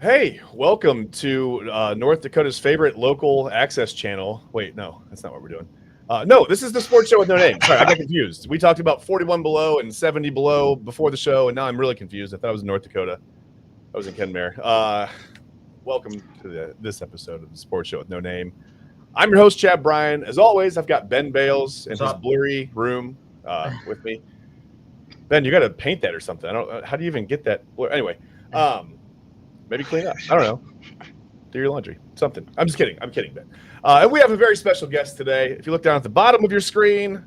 Hey, welcome to North Dakota's favorite local access channel. Wait, no, that's not what we're doing. No, this is the sports show with no name. Sorry, I got confused. We talked about 41 below and 70 below before the show, and now I'm really confused. I thought it was in North Dakota. I was in Kenmare. Welcome to this episode of the sports show with no name. I'm your host, Chad Bryan. As always, I've got Ben Bales in What's his up? blurry room with me. Ben, you got to paint that or something. I don't. How do you even get that? Anyway, maybe clean up. I don't know. Do your laundry, something. I'm just kidding. I'm kidding, Ben. And we have a very special guest today. If you look down at the bottom of your screen,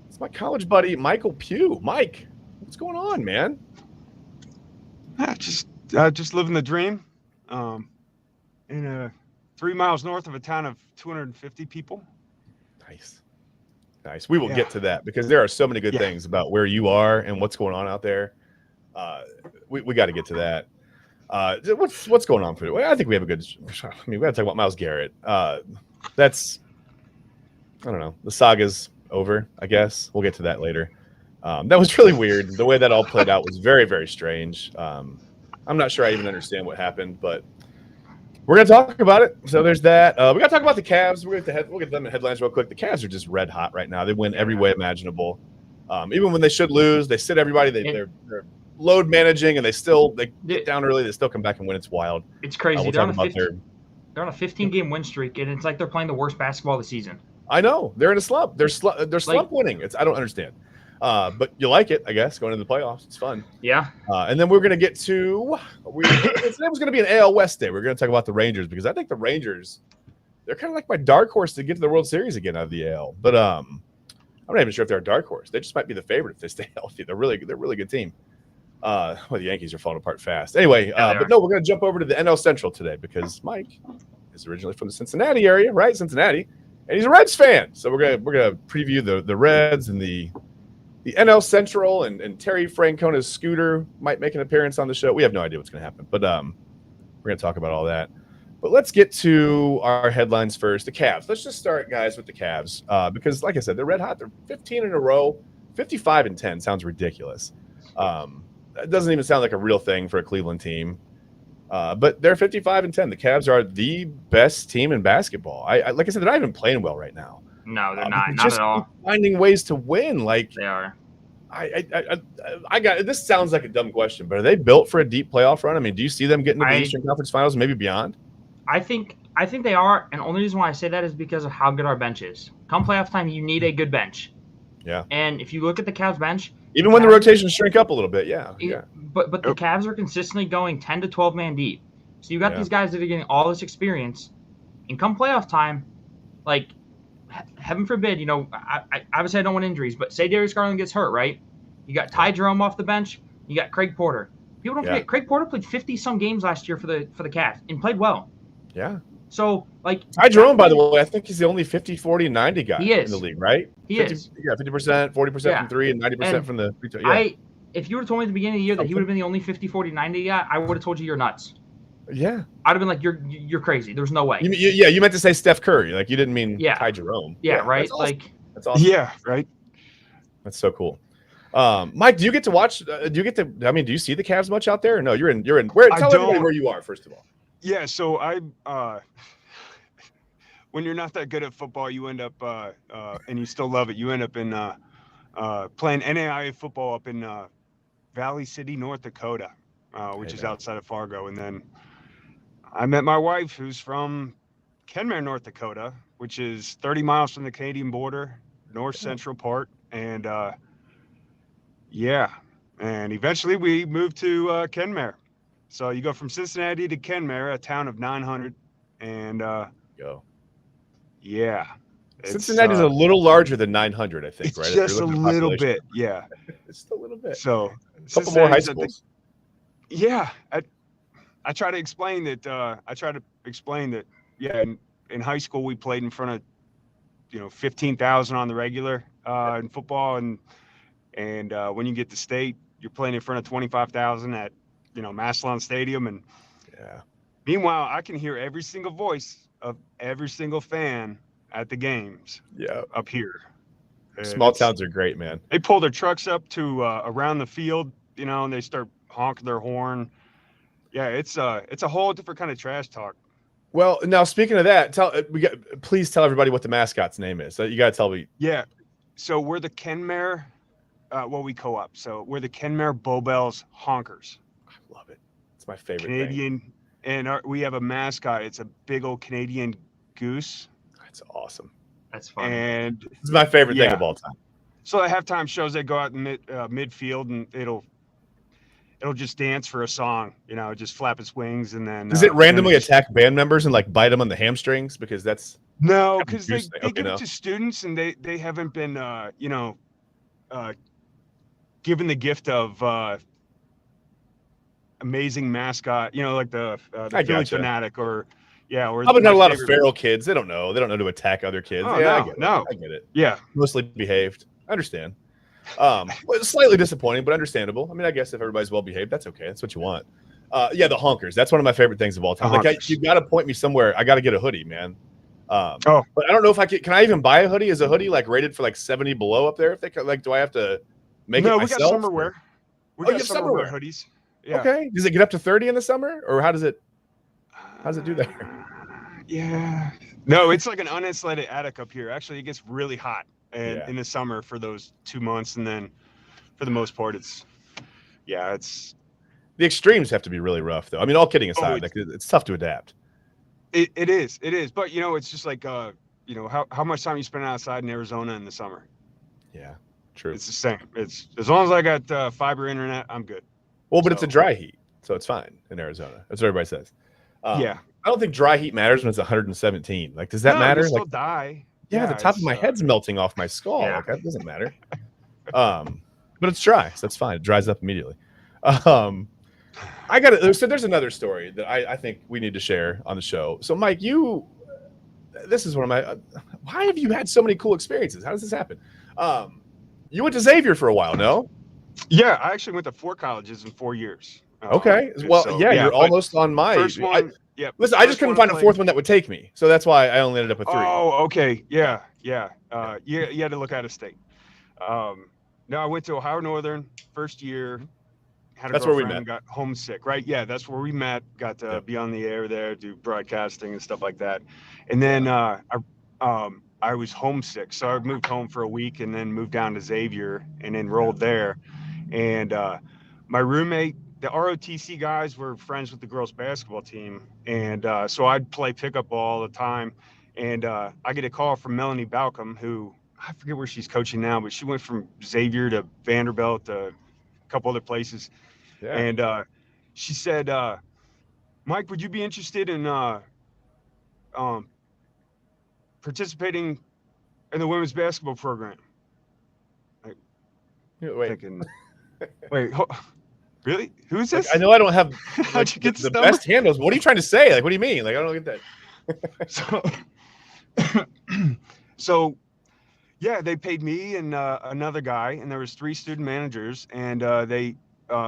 it's my college buddy, Michael Pugh. Mike, what's going on, man? Just living the dream. In 3 miles north of a town of 250 people. Nice. Nice. We will get to that because there are so many good things about where you are and what's going on out there. We got to get to that. What's going on for you? Well, I think we have a good. I mean, we got to talk about Myles Garrett. That's I don't know. The saga's over. I guess we'll get to that later. That was really weird. The way that all played out was very, very strange. I'm not sure I even understand what happened, but we're gonna talk about it. So there's that. We gotta talk about the Cavs. We'll get them in headlines real quick. The Cavs are just red hot right now. They win every way imaginable. Even when they should lose, they sit everybody. They're load managing, and they get down early. They still come back and win. It's wild. It's crazy. We'll they're talk about on a 15-game win streak, and it's like they're playing the worst basketball of the season. I know they're in a slump. They're slump winning. I don't understand. But you like it, I guess, going into the playoffs. It's fun. Yeah. And then we're going to get to today was going to be an AL West day. We're going to talk about the Rangers because I think the Rangers, they're kind of like my dark horse to get to the World Series again out of the AL. But I'm not even sure if they're a dark horse. They just might be the favorite if they stay healthy. They're a really good team. Well, the Yankees are falling apart fast. Anyway, but no, we're going to jump over to the NL Central today because Mike is originally from the Cincinnati area, right? Cincinnati, and he's a Reds fan. So we're gonna preview the Reds and the NL Central, and Terry Francona's scooter might make an appearance on the show. We have no idea what's going to happen, but we're going to talk about all that. But let's get to our headlines first. The Cavs. Let's just start, guys, with the Cavs because, like I said, they're red hot. They're 15 in a row. 55-10 sounds ridiculous. It doesn't even sound like a real thing for a Cleveland team. But they're 55-10. The Cavs are the best team in basketball. Like I said, they're not even playing well right now. No, they're not. Not at all. Finding ways to win, like they are. I got this. Sounds like a dumb question, but are they built for a deep playoff run? I mean, do you see them getting to the Eastern Conference Finals, maybe beyond? I think they are, and the only reason why I say that is because of how good our bench is. Come playoff time, you need a good bench. Yeah. And if you look at the Cavs bench, even when the rotations shrink up a little bit, But the Cavs are consistently going 10 to 12 man deep. So you got these guys that are getting all this experience, and come playoff time, like, heaven forbid, I obviously I don't want injuries, but say Darius Garland gets hurt, right? You got Ty Jerome off the bench. You got Craig Porter. People don't forget Craig Porter played 50-some games last year for the Cavs and played well. Yeah. So, like, Ty Jerome, by the way, I think he's the only 50, 40, 90 guy in the league, right? He is. Yeah, 50%, 40% from three, and 90% from the free throw. Yeah. If you would have told me at the beginning of the year that he would have been the only 50, 40, 90 guy, I would have told you you're nuts. Yeah. I'd have been like, you're crazy. There's no way. You meant to say Steph Curry. Like, you didn't mean Ty Jerome. Yeah, right? That's awesome. Like, that's awesome. Yeah, right. That's so cool. Mike, do you get to watch? Do you see the Cavs much out there? Or no, you're in. Where? Tell everybody where you are first of all. Yeah, so when you're not that good at football, you end up and you still love it. You end up in playing NAIA football up in Valley City, North Dakota, which is outside of Fargo. And then I met my wife, who's from Kenmare, North Dakota, which is 30 miles from the Canadian border, north central part. And and eventually we moved to Kenmare. So you go from Cincinnati to Kenmare, a town of 900, and yeah. Cincinnati's a little larger than 900, I think, it's right? Just a little bit, yeah. Just a little bit. So a couple more high schools. I try to explain that. Yeah, in high school we played in front of 15,000 on the regular in football, and when you get to state, you're playing in front of 25,000 at Massillon Stadium, and meanwhile I can hear every single voice of every single fan at the games. Up here. Small towns are great, man. They pull their trucks up to around the field, and they start honking their horn. Yeah, it's a whole different kind of trash talk. Well, now speaking of that, please tell everybody what the mascot's name is. You got to tell me. Yeah, so we're the Kenmare, we co-op. So we're the Kenmare Bowbells Honkers. I love it. It's my favorite Canadian, thing. and we have a mascot. It's a big old Canadian goose. That's awesome. That's fun. And it's my favorite thing of all time. So at halftime shows, they go out in midfield, and it'll just dance for a song, just flap its wings, and then does it randomly attack band members and like bite them on the hamstrings? Because that's no, because they give it to students, and they haven't been given the gift of amazing mascot, like the Philly Fanatic or probably not a lot of feral kids. They don't know to attack other kids. Oh, yeah, no, I get it. Yeah, mostly behaved. I understand. It's slightly disappointing, but understandable. I mean, I guess if everybody's well behaved, that's okay. That's what you want. The honkers. That's one of my favorite things of all time. Like, you got to point me somewhere. I got to get a hoodie, man. But I don't know if I can I even buy a hoodie? Is a hoodie like rated for like 70 below up there? If they like, do I have to make it myself? No, we got summer wear. We got summer wear hoodies. Yeah. Okay. Does it get up to 30 in the summer, or how does it do that? Yeah. No, it's like an uninsulated attic up here. Actually, it gets really hot in the summer for those 2 months, and then for the most part, it's the extremes have to be really rough, though. I mean, all kidding aside, it's tough to adapt. It is, but it's just like how much time you spend outside in Arizona in the summer. Yeah, true. It's the same. It's as long as I got fiber internet, I'm good. Well, but it's a dry heat, so it's fine in Arizona. That's what everybody says. Yeah. I don't think dry heat matters when it's 117. Like, does that matter? You still die. Yeah, the top of my head's melting off my skull. Yeah. Like, that doesn't matter. But it's dry, so that's fine. It dries up immediately. So there's another story that I think we need to share on the show. So, Mike, this is one of my. Why have you had so many cool experiences? How does this happen? You went to Xavier for a while, no? Yeah, I actually went to 4 colleges in 4 years. Okay. Well, you're almost on my. First one. Listen, I just couldn't find a fourth one that would take me, so that's why I only ended up with 3. Oh, okay. Yeah. You had to look out of state. No, I went to Ohio Northern first year. That's where we met. Got homesick, right? Yeah, that's where we met. Got to be on the air there, do broadcasting and stuff like that. And then I was homesick, so I moved home for a week, and then moved down to Xavier and enrolled there. And my roommate, the ROTC guys, were friends with the girls' basketball team, and so I'd play pickup ball all the time. And I get a call from Melanie Balcom, who I forget where she's coaching now, but she went from Xavier to Vanderbilt to a couple other places. Yeah. And she said, Mike, would you be interested in participating in the women's basketball program? Wait. Wait, really? Who is this? I know I don't have How'd you get the best handles. What are you trying to say? Like, what do you mean? Like, I don't get that. So yeah, they paid me and another guy, and there was 3 student managers, and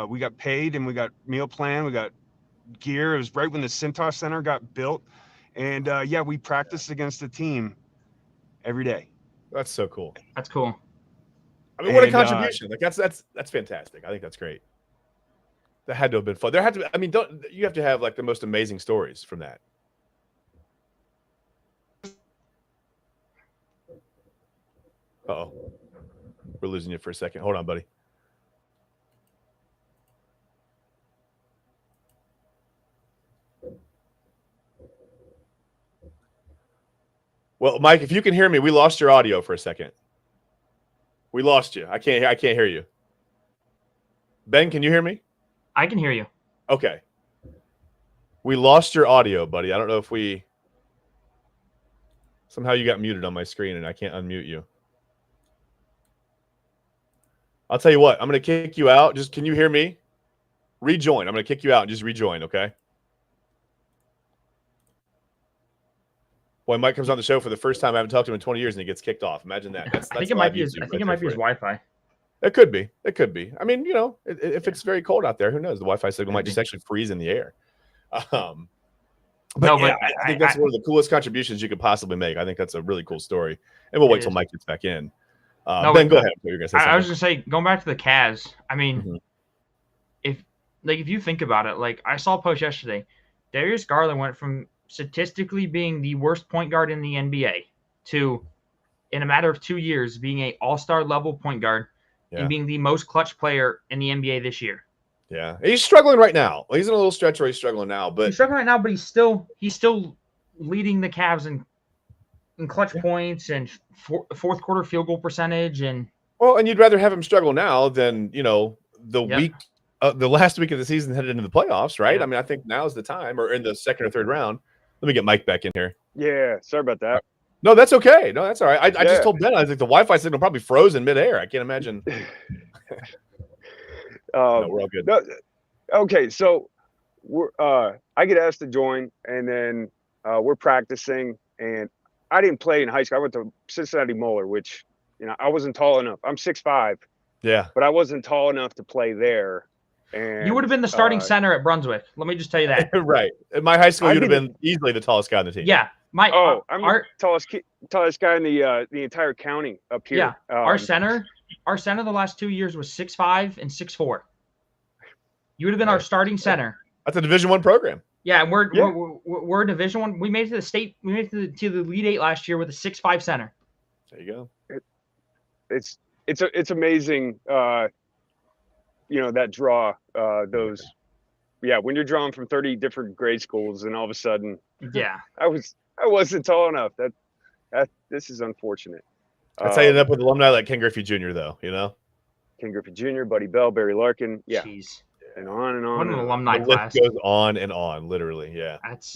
we got paid, and we got meal plan, we got gear. It was right when the Cintas Center got built, and we practiced against the team every day. That's so cool. That's cool. I mean, what a contribution! Like, that's fantastic. I think that's great. That had to have been fun. There had to be. I mean, you have to have like the most amazing stories from that. Uh-oh. We're losing you for a second. Hold on, buddy. Well, Mike, if you can hear me, we lost your audio for a second. We lost you. I can't hear you. Ben, can you hear me? I can hear you. Okay. We lost your audio, buddy. I don't know if somehow you got muted on my screen and I can't unmute you. I'll tell you what, I'm going to kick you out. Just, can you hear me? Rejoin. I'm going to kick you out and just rejoin, okay? Boy, Mike comes on the show for the first time. I haven't talked to him in 20 years, and he gets kicked off. Imagine that. I think it might be his Wi-Fi. It could be. It could be. I mean, if it's very cold out there, who knows? The Wi-Fi signal might just actually freeze in the air. I think that's one of the coolest contributions you could possibly make. I think that's a really cool story. And we'll wait till Mike gets back in. Ben, go ahead. I was going to say, going back to the Cavs, I mean, if like if you think about it, like I saw a post yesterday, Darius Garland went from statistically being the worst point guard in the NBA to, in a matter of 2 years, being a all-star level point guard and being the most clutch player in the NBA this year. Yeah, he's struggling right now. He's in a little stretch where he's struggling now, but he's struggling right now. But he's still leading the Cavs in clutch points and fourth quarter field goal percentage. And you'd rather have him struggle now than the last week of the season headed into the playoffs, right? Yep. I mean, I think now's the time, or in the second or third round. Let me get Mike back in here. Yeah, sorry about that. No, that's okay. No, that's all right. I just told Ben, I think the Wi-Fi signal probably froze in midair. I can't imagine. No, we're all good. No, okay, so I get asked to join, and then we're practicing, and I didn't play in high school. I went to Cincinnati Moeller, which, I wasn't tall enough. I'm 6'5". Yeah. But I wasn't tall enough to play there. And you would have been the starting center at Brunswick. Let me just tell you that. Right. In my high school, you'd have been easily the tallest guy on the team. Yeah. I'm the tallest guy in the entire county up here. Yeah. Our center the last 2 years was 6'5" and 6'4". You would have been our starting center. That's a Division I program. Yeah, and we're Division I. We made it to the state. We made it to the Elite Eight last year with a 6'5" center. There you go. It's amazing. That draw. When you're drawn from 30 different grade schools, and all of a sudden, I wasn't tall enough. This is unfortunate. That's how you end up with alumni like Ken Griffey Jr. though, Ken Griffey Jr., Buddy Bell, Barry Larkin. Yeah. Jeez. And on and on. What an alumni the class. list goes on and on, literally. Yeah. That's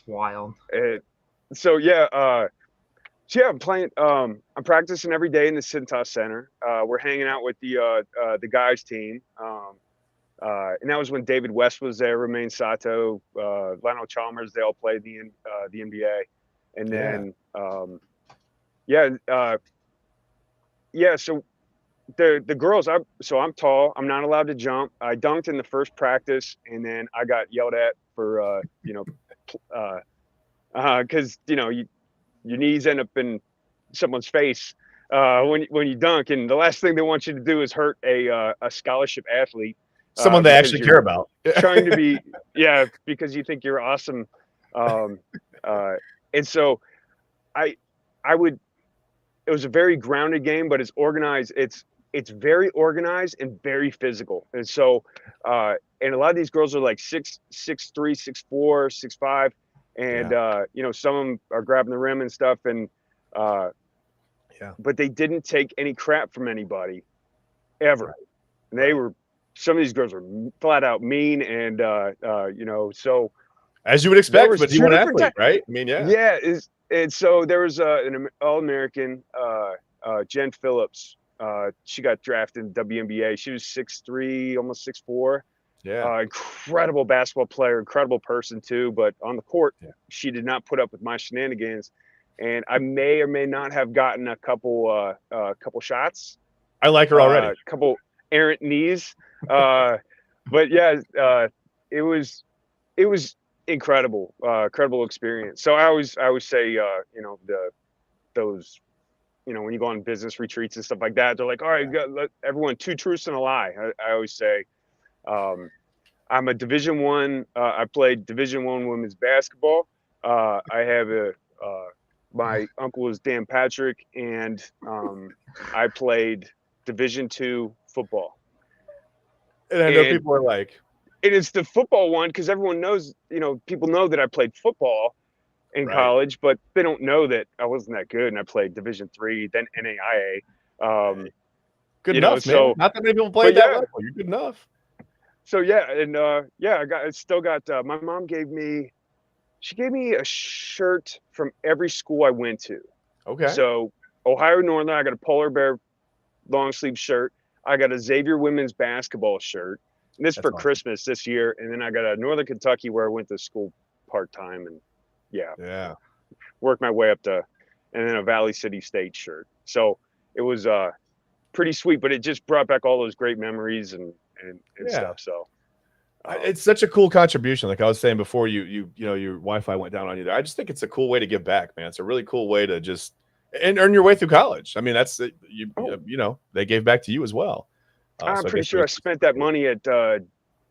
wild. I'm playing. I'm practicing every day in the Cintas Center. We're hanging out with the guys team. And that was when David West was there, Romain Sato, Lionel Chalmers. They all played the NBA. And then, So the girls. I'm tall. I'm not allowed to jump. I dunked in the first practice, and then I got yelled at for because your knees end up in someone's face when you dunk, and the last thing they want you to do is hurt a scholarship athlete. Someone they actually care about. Trying to be, because you think you're awesome. And so it was a very grounded game, but it's organized. It's very organized and very physical. And so, and a lot of these girls are like 6'3", 6'4", 6'5", and some of them are grabbing the rim and stuff. And but they didn't take any crap from anybody, ever. And some of these girls were flat out mean, and so as you would expect, but you want an athlete, right? I mean, and so there was an All-American, Jen Phillips. She got drafted in WNBA. She was 6'3", almost 6'4". Yeah. Incredible basketball player, incredible person too. But on the court, she did not put up with my shenanigans, and I may or may not have gotten a couple shots. I like her already. A couple errant knees. But it was incredible, incredible experience. So I always say, those, when you go on business retreats and stuff like that, they're like, all right, let everyone 2 truths and a lie. I always say, I'm a Division I. I played Division I women's basketball. I have my uncle is Dan Patrick, and I played Division II football. And I know people are like, it is the football one because everyone knows, people know that I played football in college, but they don't know that I wasn't that good, and I played Division III, then NAIA. Good enough, man. So, not that many people played that level. You're good enough. So I still got. My mom gave me a shirt from every school I went to. Okay. So Ohio Northern, I got a polar bear long sleeve shirt. I got a Xavier women's basketball shirt. And this for awesome. Christmas this year. And then I got a Northern Kentucky where I went to school part-time, and worked my way up to, and then a Valley City State shirt. So it was pretty sweet, but it just brought back all those great memories and stuff. So it's such a cool contribution. Like I was saying before, your Wi-Fi went down on you there. I just think it's a cool way to give back, man. It's a really cool way to just and earn your way through college. I mean, that's they gave back to you as well. I'm pretty sure I spent that money at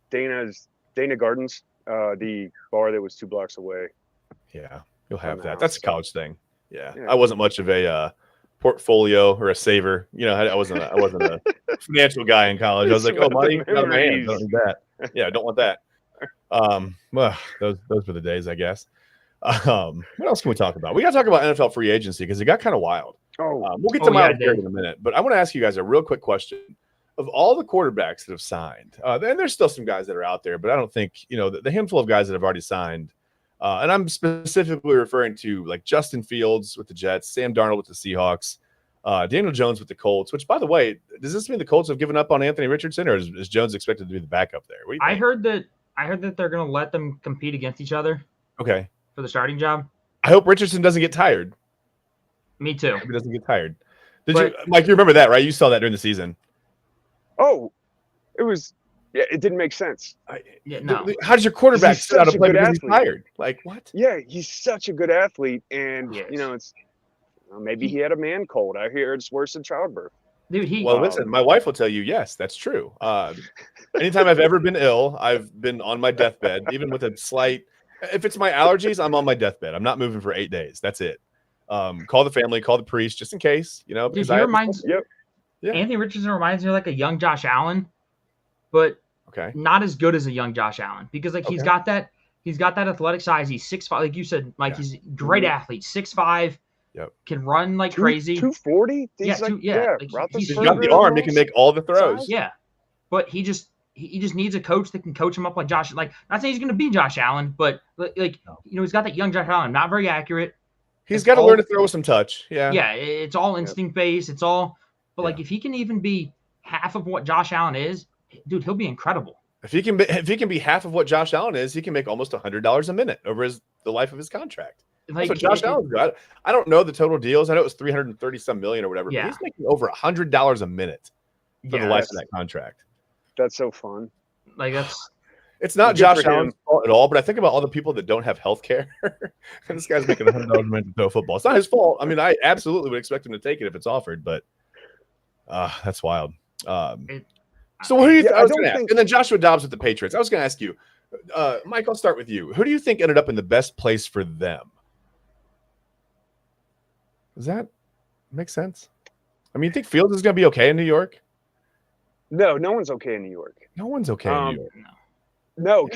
Dana Gardens, the bar that was 2 blocks away. Yeah, you'll have the that. house, That's a so. college thing. Yeah. Yeah. I wasn't much of a portfolio or a saver. You know, I wasn't a financial guy in college. I was like, It's oh, about the money out of my hands. I don't memories. need that. Yeah, I don't want that. Well, those were the days, I guess. What else can we talk about? We got to talk about NFL free agency because it got kind of wild. We'll get to Myles Garrett in a minute, but I want to ask you guys a real quick question. Of all the quarterbacks that have signed, and there's still some guys that are out there, but I don't think, you know, the handful of guys that have already signed, and I'm specifically referring to like Justin Fields with the Jets, Sam Darnold with the Seahawks, Daniel Jones with the Colts, which, by the way, does this mean the Colts have given up on Anthony Richardson, or is Jones expected to be the backup there? What do you think? I heard that they're going to let them compete against each other. Okay. For the starting job. I hope Richardson doesn't get tired. Me too. He doesn't get tired. You, Mike? You remember that, right? You saw that during the season. Oh, it didn't make sense. No. How does your quarterback sit out a play because he's tired? Like, what? Yeah, he's such a good athlete, and you know, it's maybe he had a man cold. I hear it's worse than childbirth. Dude, listen, my wife will tell you, yes, that's true. Anytime I've ever been ill, I've been on my deathbed, even with a slight. If it's my allergies, I'm on my deathbed. I'm not moving for 8 days. That's it. Call the family, call the priest, just in case, you know. Dude, Anthony Richardson reminds me of like a young Josh Allen, but not as good as a young Josh Allen because like he's got that athletic size. He's 6'5", like you said, Mike. He's a great athlete, 6'5". Yep. Can run like crazy. 240. He's got the arm. He can make all the throws. Yeah, but he just needs a coach that can coach him up like Josh. Like, not saying he's going to be Josh Allen, but like you know, he's got that young Josh Allen. Not very accurate. He's got to learn to throw with some touch. Yeah. Yeah, it's all instinct based. It's all. But like, if he can even be half of what Josh Allen is, dude, he'll be incredible. If he can be half of what Josh Allen is, he can make almost $100 a minute over the life of his contract. Like, that's what Josh Allen's got. I don't know the total deals. I know it was $330-some million or whatever. Yeah. But he's making over $100 a minute for the life of that contract. That's so fun. Like it's not Josh Allen's fault at all. But I think about all the people that don't have health care. And this guy's making $100 a minute to throw football. It's not his fault. I mean, I absolutely would expect him to take it if it's offered, but that's wild. So what do you think? I was going to ask, and then Joshua Dobbs with the Patriots. I was going to ask you, Mike, I'll start with you. Who do you think ended up in the best place for them? Does that make sense? I mean, you think Fields is going to be okay in New York? No one's okay in New York. No one's okay in New York. No,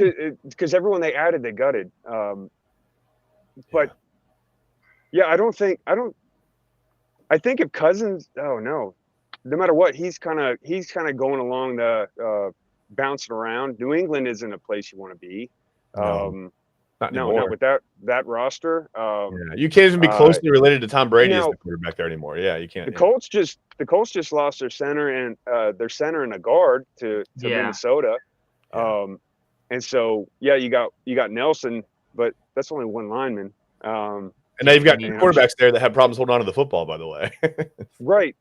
because everyone they added, they gutted. But I think if Cousins, no matter what, he's kind of going along the bouncing around. New England isn't a place you want to be. Not with that roster. You can't even be closely related to Tom Brady as the quarterback there anymore. Yeah, you can't. The Colts just lost their center and a guard to Minnesota. And so you got Nelson, but that's only one lineman. And now you've got two quarterbacks there that have problems holding on to the football, by the way. Right.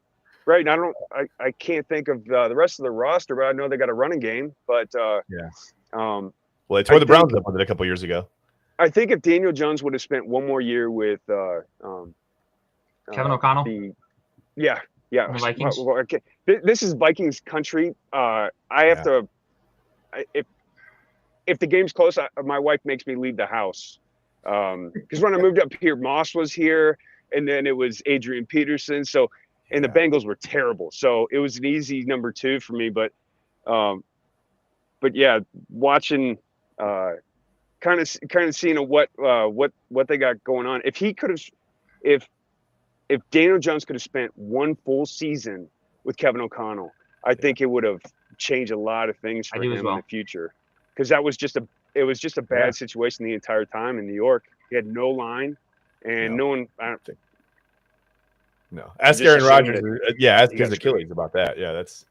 And I can't think of the rest of the roster, but I know they got a running game. But well, they tore the Browns up with it a couple years ago. I think if Daniel Jones would have spent one more year with Kevin O'Connell, the Vikings. Okay. This is Vikings country. I have to. If the game's close, my wife makes me leave the house. Because when I moved up here, Moss was here, and then it was Adrian Peterson. So, and the Bengals were terrible. So it was an easy number 2 for me. But watching. Kind of seeing what they got going on. If Daniel Jones could have spent one full season with Kevin O'Connell, I think it would have changed a lot of things for him in the future. Because it was just a bad situation the entire time in New York. He had no line, and no one. I don't think. No, ask Aaron Rodgers. Ask his Achilles about that. Yeah, that's.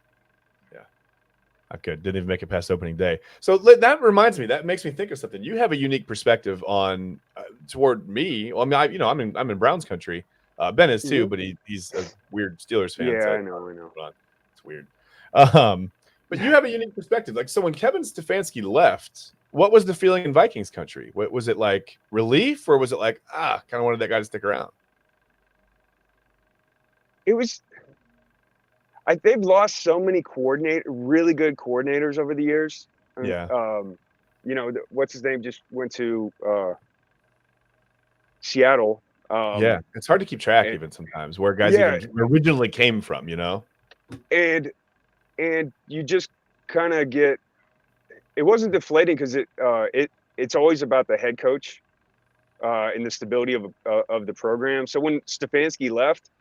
Not good. Didn't even make it past opening day. So that reminds me. That makes me think of something. You have a unique perspective on toward me. Well, I mean, I'm in Browns country. Ben is too, but he's a weird Steelers fan. Yeah, so I know. It's weird. But you have a unique perspective. Like, so when Kevin Stefanski left, what was the feeling in Vikings country? Was it like relief, or was it like kind of wanted that guy to stick around? It was. They've lost so many really good coordinators over the years. Yeah. What's his name just went to Seattle. Yeah, it's hard to keep track even sometimes where guys even originally came from, and you just kind of get, it wasn't deflating because it's always about the head coach and the stability of the program. So when Stefanski left,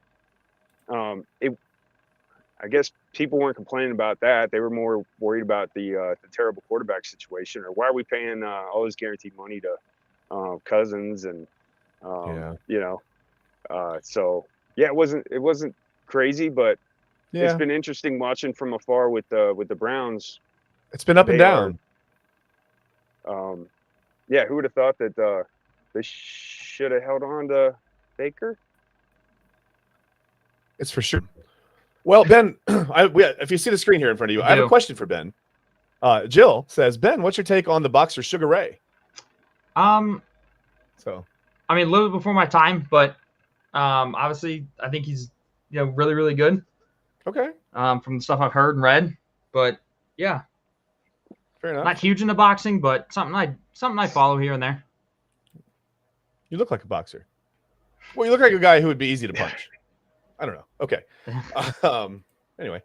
I guess people weren't complaining about that. They were more worried about the terrible quarterback situation, or why are we paying all this guaranteed money to Cousins and so it wasn't crazy, but it's been interesting watching from afar with the Browns. It's been up and down. Who would have thought that they should have held on to Baker? It's for sure. Well, Ben, if you see the screen here in front of you, I have a question for Ben. Jill says, Ben, what's your take on the boxer Sugar Ray? So, I mean, a little bit before my time, but obviously, I think he's really, really good. Okay. From the stuff I've heard and read, but yeah, fair enough. Not huge into boxing, but something I follow here and there. You look like a boxer. Well, you look like a guy who would be easy to punch. I don't know. Okay. Anyway,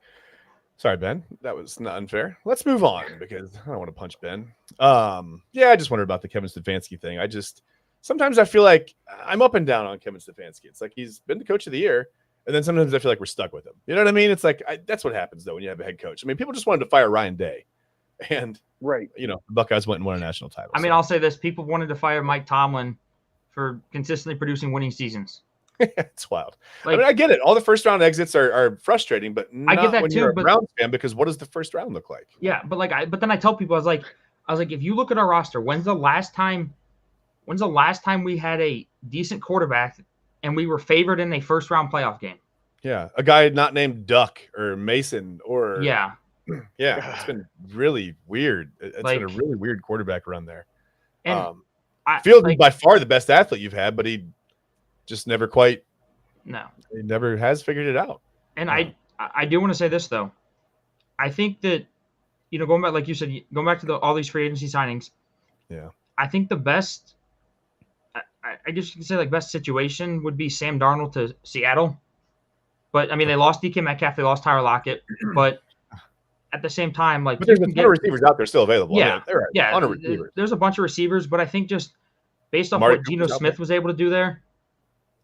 sorry, Ben. That was not unfair. Let's move on because I don't want to punch Ben. I just wondered about the Kevin Stefanski thing. Sometimes I feel like I'm up and down on Kevin Stefanski. It's like he's been the coach of the year, and then sometimes I feel like we're stuck with him. You know what I mean? It's like that's what happens though when you have a head coach. I mean, people just wanted to fire Ryan Day, and the Buckeyes went and won a national title. I mean, I'll say this: people wanted to fire Mike Tomlin for consistently producing winning seasons. It's wild. I get it. All the first round exits are frustrating, but not I get that when you're a Browns fan, because what does the first round look like? Yeah, but then I tell people I was like, if you look at our roster, when's the last time we had a decent quarterback and we were favored in a first round playoff game? Yeah, a guy not named Duck or Mason or yeah, it's been really weird. It's been a really weird quarterback run there. And Fields is by far the best athlete you've had, but he just never quite. No, he never has figured it out. And I do want to say this though. I think that going back, like you said, going back to all these free agency signings. Yeah, I think the best. I guess you could say best situation would be Sam Darnold to Seattle. But I mean, they lost DK Metcalf, they lost Tyler Lockett, but at the same time, but there's a ton of receivers out there still available. Yeah, ton of receivers. There's a bunch of receivers, but I think just based off what Geno Smith was able to do there,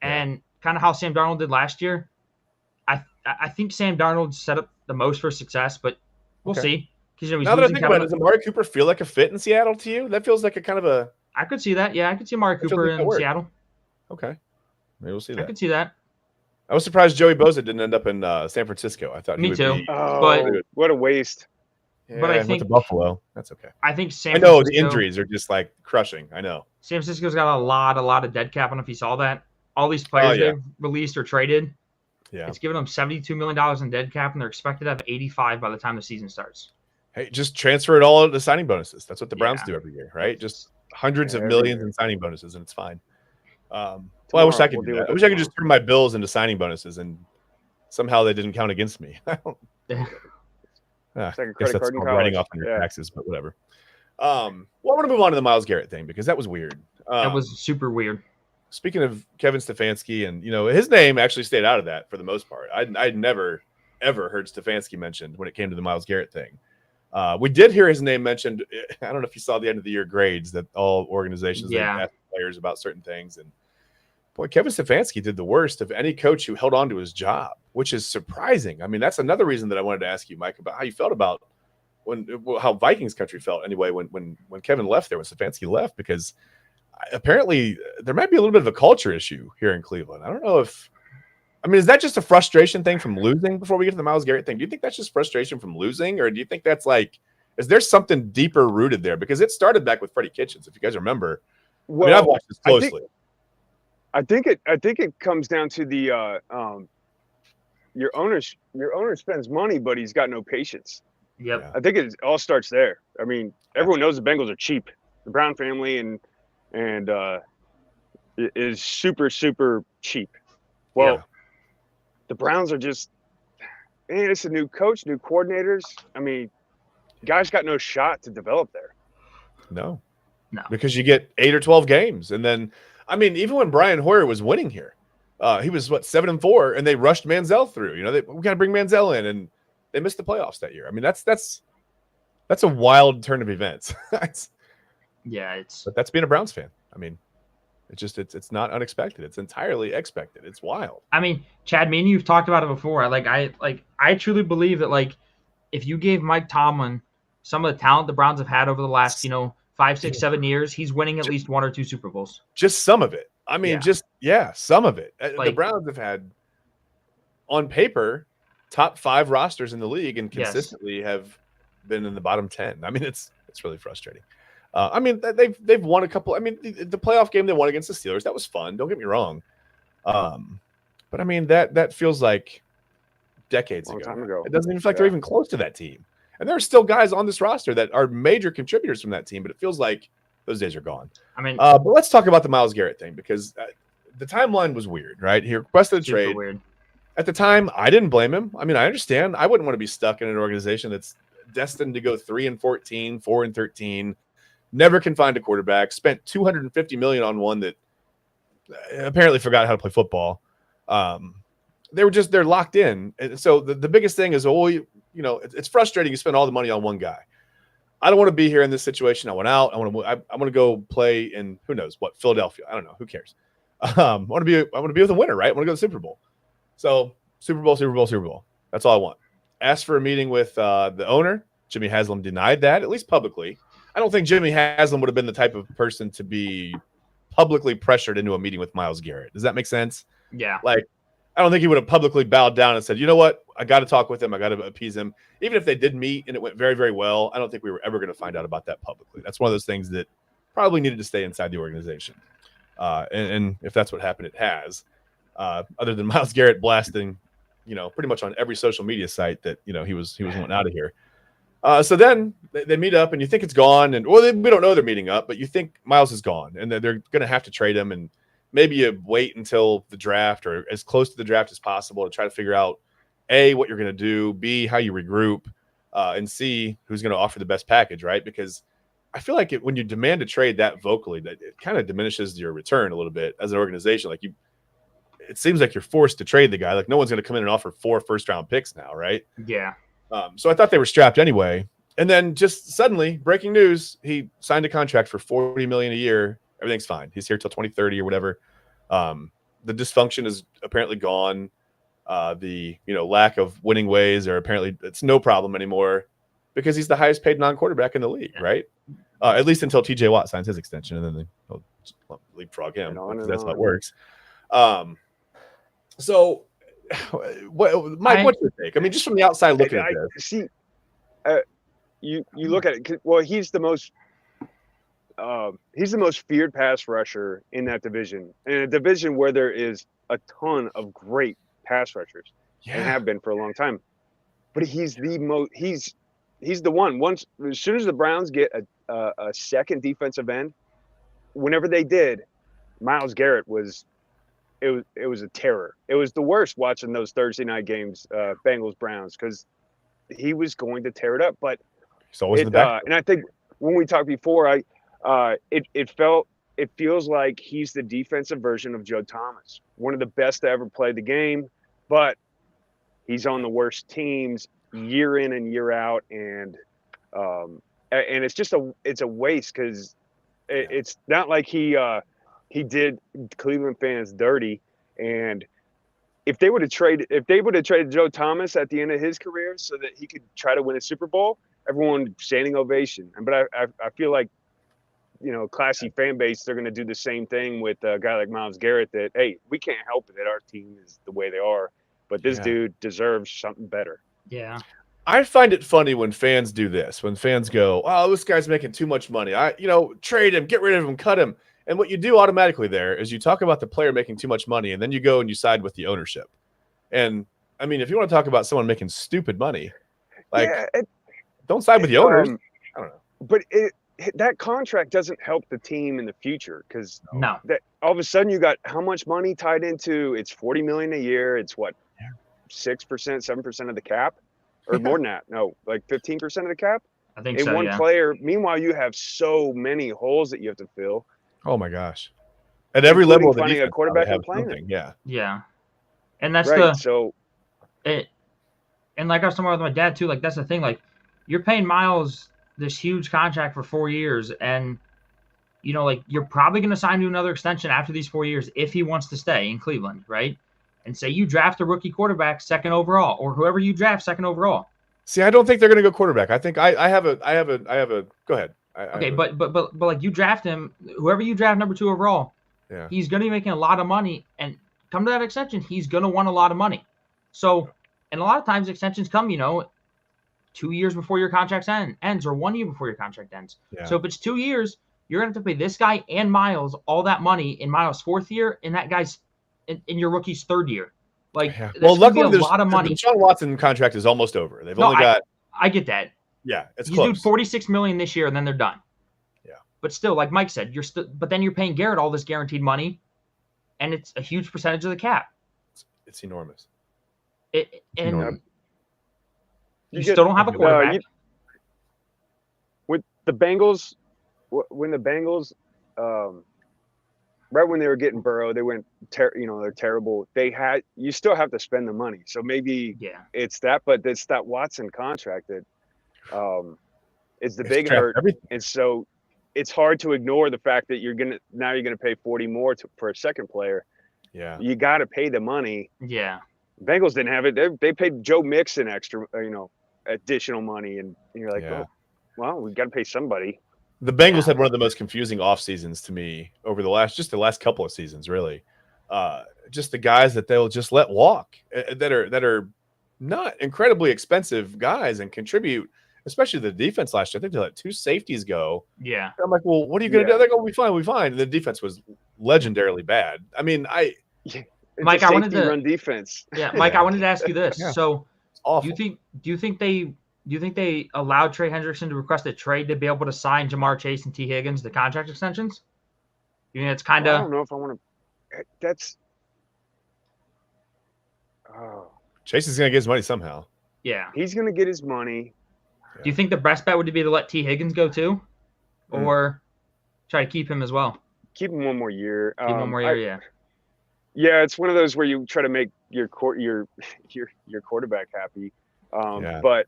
and kind of how Sam Darnold did last year, I think Sam Darnold set up the most for success, but we'll see. Because now that I think about it, does Amari Cooper feel like a fit in Seattle to you? That feels like a kind of a. I could see that. Yeah, I could see Amari Cooper in Seattle. Okay, maybe we'll see that. I could see that. I was surprised Joey Bosa didn't end up in San Francisco. I thought me he would too. Be, but what a waste. Yeah, but I think went to Buffalo. That's okay. I think I know the injuries are just crushing. I know. San Francisco's got a lot of dead cap. I don't know if you saw that. All these players they've released or traded. Yeah, it's giving them $72 million in dead cap, and they're expected to have 85 by the time the season starts. Hey, just transfer it all to signing bonuses. That's what the Browns do every year, right? Just hundreds of millions in signing bonuses, and it's fine. Well, I wish I could do that. I wish I could just turn my bills into signing bonuses, and somehow they didn't count against me. I don't. It's like a guess credit that's card in writing college. off on your taxes, but whatever. Well, I want to move on to the Myles Garrett thing because that was weird. That was super weird. Speaking of Kevin Stefanski, and his name actually stayed out of that for the most part. I'd never ever heard Stefanski mentioned when it came to the Myles Garrett thing. We did hear his name mentioned. I don't know if you saw the end of the year grades that all organizations ask players about certain things, and boy, Kevin Stefanski did the worst of any coach who held on to his job, which is surprising. I mean, that's another reason that I wanted to ask you, Mike, about how you felt about how Vikings country felt anyway when Kevin left there, when Stefanski left, because apparently there might be a little bit of a culture issue here in Cleveland. I don't know if. I mean, is that just a frustration thing from losing before we get to the Myles Garrett thing? Do you think that's just frustration from losing, or do you think that's is there something deeper rooted there? Because it started back with Freddie Kitchens, if you guys remember. Well, I mean, I've watched this closely. I think it comes down to the your owner spends money, but he's got no patience. Yep. Yeah. I think it all starts there. I mean, everyone knows the Bengals are cheap. The Brown family and is super, super cheap. Well, the Browns are just, man, it's a new coach, new coordinators. I mean, guys got no shot to develop there. No. No. Because you get 8 or 12 games. And then, I mean, even when Brian Hoyer was winning here, he was, 7-4, and they rushed Manziel through. You know, we got to bring Manziel in, and they missed the playoffs that year. I mean, that's a wild turn of events. But that's being a Browns fan. I mean, it's not unexpected. It's entirely expected. It's wild. I mean, Chad, me and you've talked about it before. I truly believe that, like, if you gave Mike Tomlin some of the talent the Browns have had over the last, 5, 6, 7 years, he's winning at least 1 or 2 Super Bowls. Just some of it. I mean, some of it. The Browns have had, on paper, top 5 rosters in the league, and consistently have been in the bottom 10. I mean, it's really frustrating. I mean, they've won a couple. I mean, the playoff game they won against the Steelers, that was fun. Don't get me wrong. But I mean, that feels like decades ago. It doesn't even feel like they're even close to that team. And there are still guys on this roster that are major contributors from that team, but it feels like those days are gone. I mean, but let's talk about the Myles Garrett thing, because the timeline was weird, right? He requested a trade. Weird. At the time, I didn't blame him. I mean, I understand. I wouldn't want to be stuck in an organization that's destined to go 3-14, 4-13, never can find a quarterback, spent $250 million on one that apparently forgot how to play football. They're locked in. And so the biggest thing is, it's frustrating. You spend all the money on one guy. I don't want to be here in this situation. I want out. I want to go play in, who knows what, Philadelphia. I don't know. Who cares? I want to be with a winner, right? I want to go to the Super Bowl. So Super Bowl. That's all I want. Asked for a meeting with the owner. Jimmy Haslam denied that, at least publicly. I don't think Jimmy Haslam would have been the type of person to be publicly pressured into a meeting with Myles Garrett. Does that make sense? Yeah. Like, I don't think he would have publicly bowed down and said, you know what? I got to talk with him. I got to appease him. Even if they did meet and it went very, very well, I don't think we were ever going to find out about that publicly. That's one of those things that probably needed to stay inside the organization. And if that's what happened, it has. Other than Myles Garrett blasting, pretty much on every social media site that, he was wanting out of here. So then they meet up, and you think it's gone, and we don't know they're meeting up, but you think Myles is gone, and they're going to have to trade him, and maybe you wait until the draft or as close to the draft as possible to try to figure out A, what you're going to do, B, how you regroup, and C, who's going to offer the best package, right? Because I feel like when you demand a trade that vocally, that it kind of diminishes your return a little bit as an organization. Like it seems like you're forced to trade the guy. Like no one's going to come in and offer 4 first-round picks now, right? Yeah. So I thought they were strapped anyway. And then just suddenly, breaking news, he signed a contract for $40 million a year. Everything's fine. He's here till 2030 or whatever. The dysfunction is apparently gone. The lack of winning ways are apparently it's no problem anymore because he's the highest paid non-quarterback in the league, right? At least until TJ Watt signs his extension, and then they'll leapfrog him because that's how it works. So, Mike, what's your take? I mean, just from the outside looking at this. See, you look at it. Well, he's the most feared pass rusher in that division, in a division where there is a ton of great pass rushers and have been for a long time. But he's the most. He's the one. Once as soon as the Browns get a second defensive end, whenever they did, Myles Garrett was. It was a terror. It was the worst watching those Thursday night games, Bengals Browns, because he was going to tear it up. But he's always the back. And I think when we talked before, it feels like he's the defensive version of Joe Thomas, one of the best to ever play the game, but he's on the worst teams year in and year out, and it's just a waste because it's not like he did Cleveland fans dirty, and if they would have traded Joe Thomas at the end of his career so that he could try to win a Super Bowl, everyone standing ovation. But I feel like, classy fan base, they're going to do the same thing with a guy like Myles Garrett. That hey, we can't help it that our team is the way they are, but this dude deserves something better. Yeah. I find it funny when fans do this. When fans go, "Oh, this guy's making too much money. Trade him, get rid of him, cut him." And what you do automatically there is you talk about the player making too much money, and then you go and you side with the ownership. And I mean, if you want to talk about someone making stupid money, don't side with the owners. I don't know. But that contract doesn't help the team in the future because that all of a sudden you got how much money tied into it's $40 million a year. It's what 6%, 7% of the cap, or more than that. No, like 15% of the cap. I think in so, one yeah. player. Meanwhile, you have so many holes that you have to fill. Oh my gosh! At every Including level of the finding a defense, quarterback they have and playing something. him. Yeah. Yeah. And that's Right. So and like I was talking about with my dad too, like that's the thing. Like you're paying Myles this huge contract for 4 years, and you know, like you're probably going to sign to another extension after these 4 years if he wants to stay in Cleveland, right? And say you draft a rookie quarterback second overall, or whoever you draft second overall. See, I don't think they're going to go quarterback. I think I have a. Go ahead. Okay, but like you draft him, whoever you draft number 2 overall, yeah. he's going to be making a lot of money, and come to that extension, he's going to want a lot of money. So, and a lot of times extensions come, you know, 2 years before your contract ends, or 1 year before your contract ends. Yeah. So if it's 2 years, you're going to have to pay this guy and Myles all that money in Myles' 4th year, and that guy's in your rookie's 3rd year. Like, Yeah. that's Well, going to be luckily, a lot of money. The Deshaun Watson contract is almost over. They've No, only got. I get that. Yeah, it's He's close. due $46 million this year, and then they're done. Yeah. But still, like Mike said, but then you're paying Garrett all this guaranteed money, and it's a huge percentage of the cap. It's enormous. And you get- still don't have a quarterback. with the Bengals, when the Bengals, right when they were getting Burrow, they went, they're terrible. You still have to spend the money. So maybe Yeah. it's that, but it's that Watson contract that is the big trapped hurt. everything. And so it's hard to ignore the fact that you're gonna pay 40 more for a second player. Yeah. You got to pay the money. Yeah. Bengals didn't have it. They paid Joe Mixon extra, additional money, and you're like, Yeah. oh, well, we got to pay somebody. The Bengals had one of the most confusing off seasons to me over the last couple of seasons, really. Just the guys that they'll just let walk that are not incredibly expensive guys and contribute, especially the defense last year. I think they let 2 safeties go. Yeah. I'm like, well, what are you going to do? They're going to be fine. We'll be fine. And the defense was legendarily bad. I mean, Mike, I wanted to run defense. Yeah, Mike, I wanted to ask you this. Yeah. So, it's awful. do you think they allowed Trey Hendrickson to request a trade to be able to sign Jamar Chase and T. Higgins to contract extensions? You think it's kind I of? don't know if I want to. That's. Oh, Chase is going to get his money somehow. Yeah. he's gonna get his money. Do you think the best bet would be to let T. Higgins go too, or try to keep him as well? Keep him one more year. Keep him one more year, yeah. Yeah, it's one of those where you try to make your quarterback happy. Yeah. But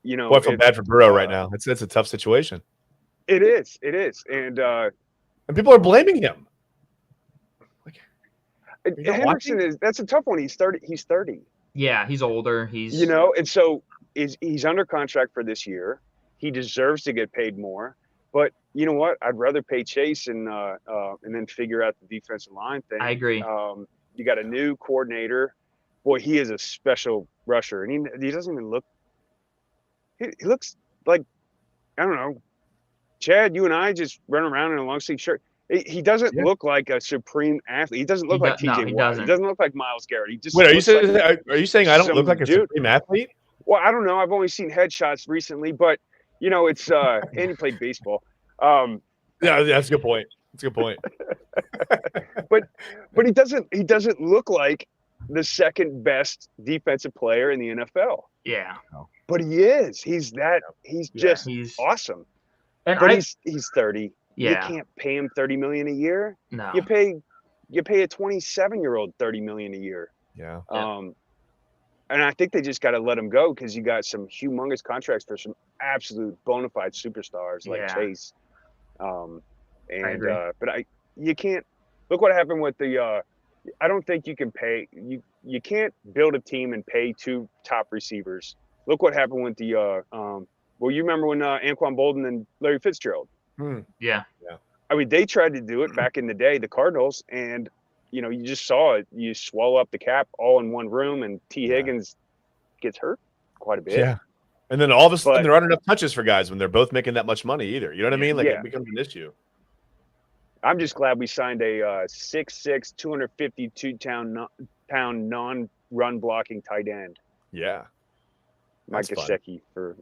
Boy, I feel bad for Burrow right now. It's a tough situation, it is, and people are blaming him. Hendrickson that's a tough one. He's 30. Yeah, he's older. He's And so he's under contract for this year. He deserves to get paid more. But you know what? I'd rather pay Chase and then figure out the defensive line thing. I agree. You got a new coordinator. Boy, he is a special rusher, and he doesn't even look. He looks like, I don't know, Chad. You and I just run around in a long sleeve shirt. He doesn't look like a supreme athlete. He doesn't look like TJ Watt. Doesn't. He doesn't look like Myles Garrett. He just Wait, are you saying I don't look like a dude. supreme athlete? Well, I don't know. I've only seen headshots recently, but it's and he played baseball. Yeah, that's a good point. That's a good point. but he doesn't look like the second best defensive player in the NFL. Yeah. But he is. He's just awesome. And but he's 30. Yeah. You can't pay him $30 million a year. No. You pay a 27-year-old $30 million a year. Yeah. And I think they just got to let him go because you got some humongous contracts for some absolute bona fide superstars like Chase. You can't look what happened with the. I don't think you can pay you can't build a team and pay 2 top receivers. Look what happened with the. You remember when Anquan Bolden and Larry Fitzgerald. Yeah. I mean, they tried to do it back in the day, the Cardinals, and you just saw it. You swallow up the cap all in one room, and T. Higgins gets hurt quite a bit. Yeah. And then all of a sudden, there aren't enough touches for guys when they're both making that much money either. You know what I mean? Like it becomes an issue. I'm just glad we signed a 6'6", 252-pound non-run blocking tight end. Yeah. Mike Gesicki for.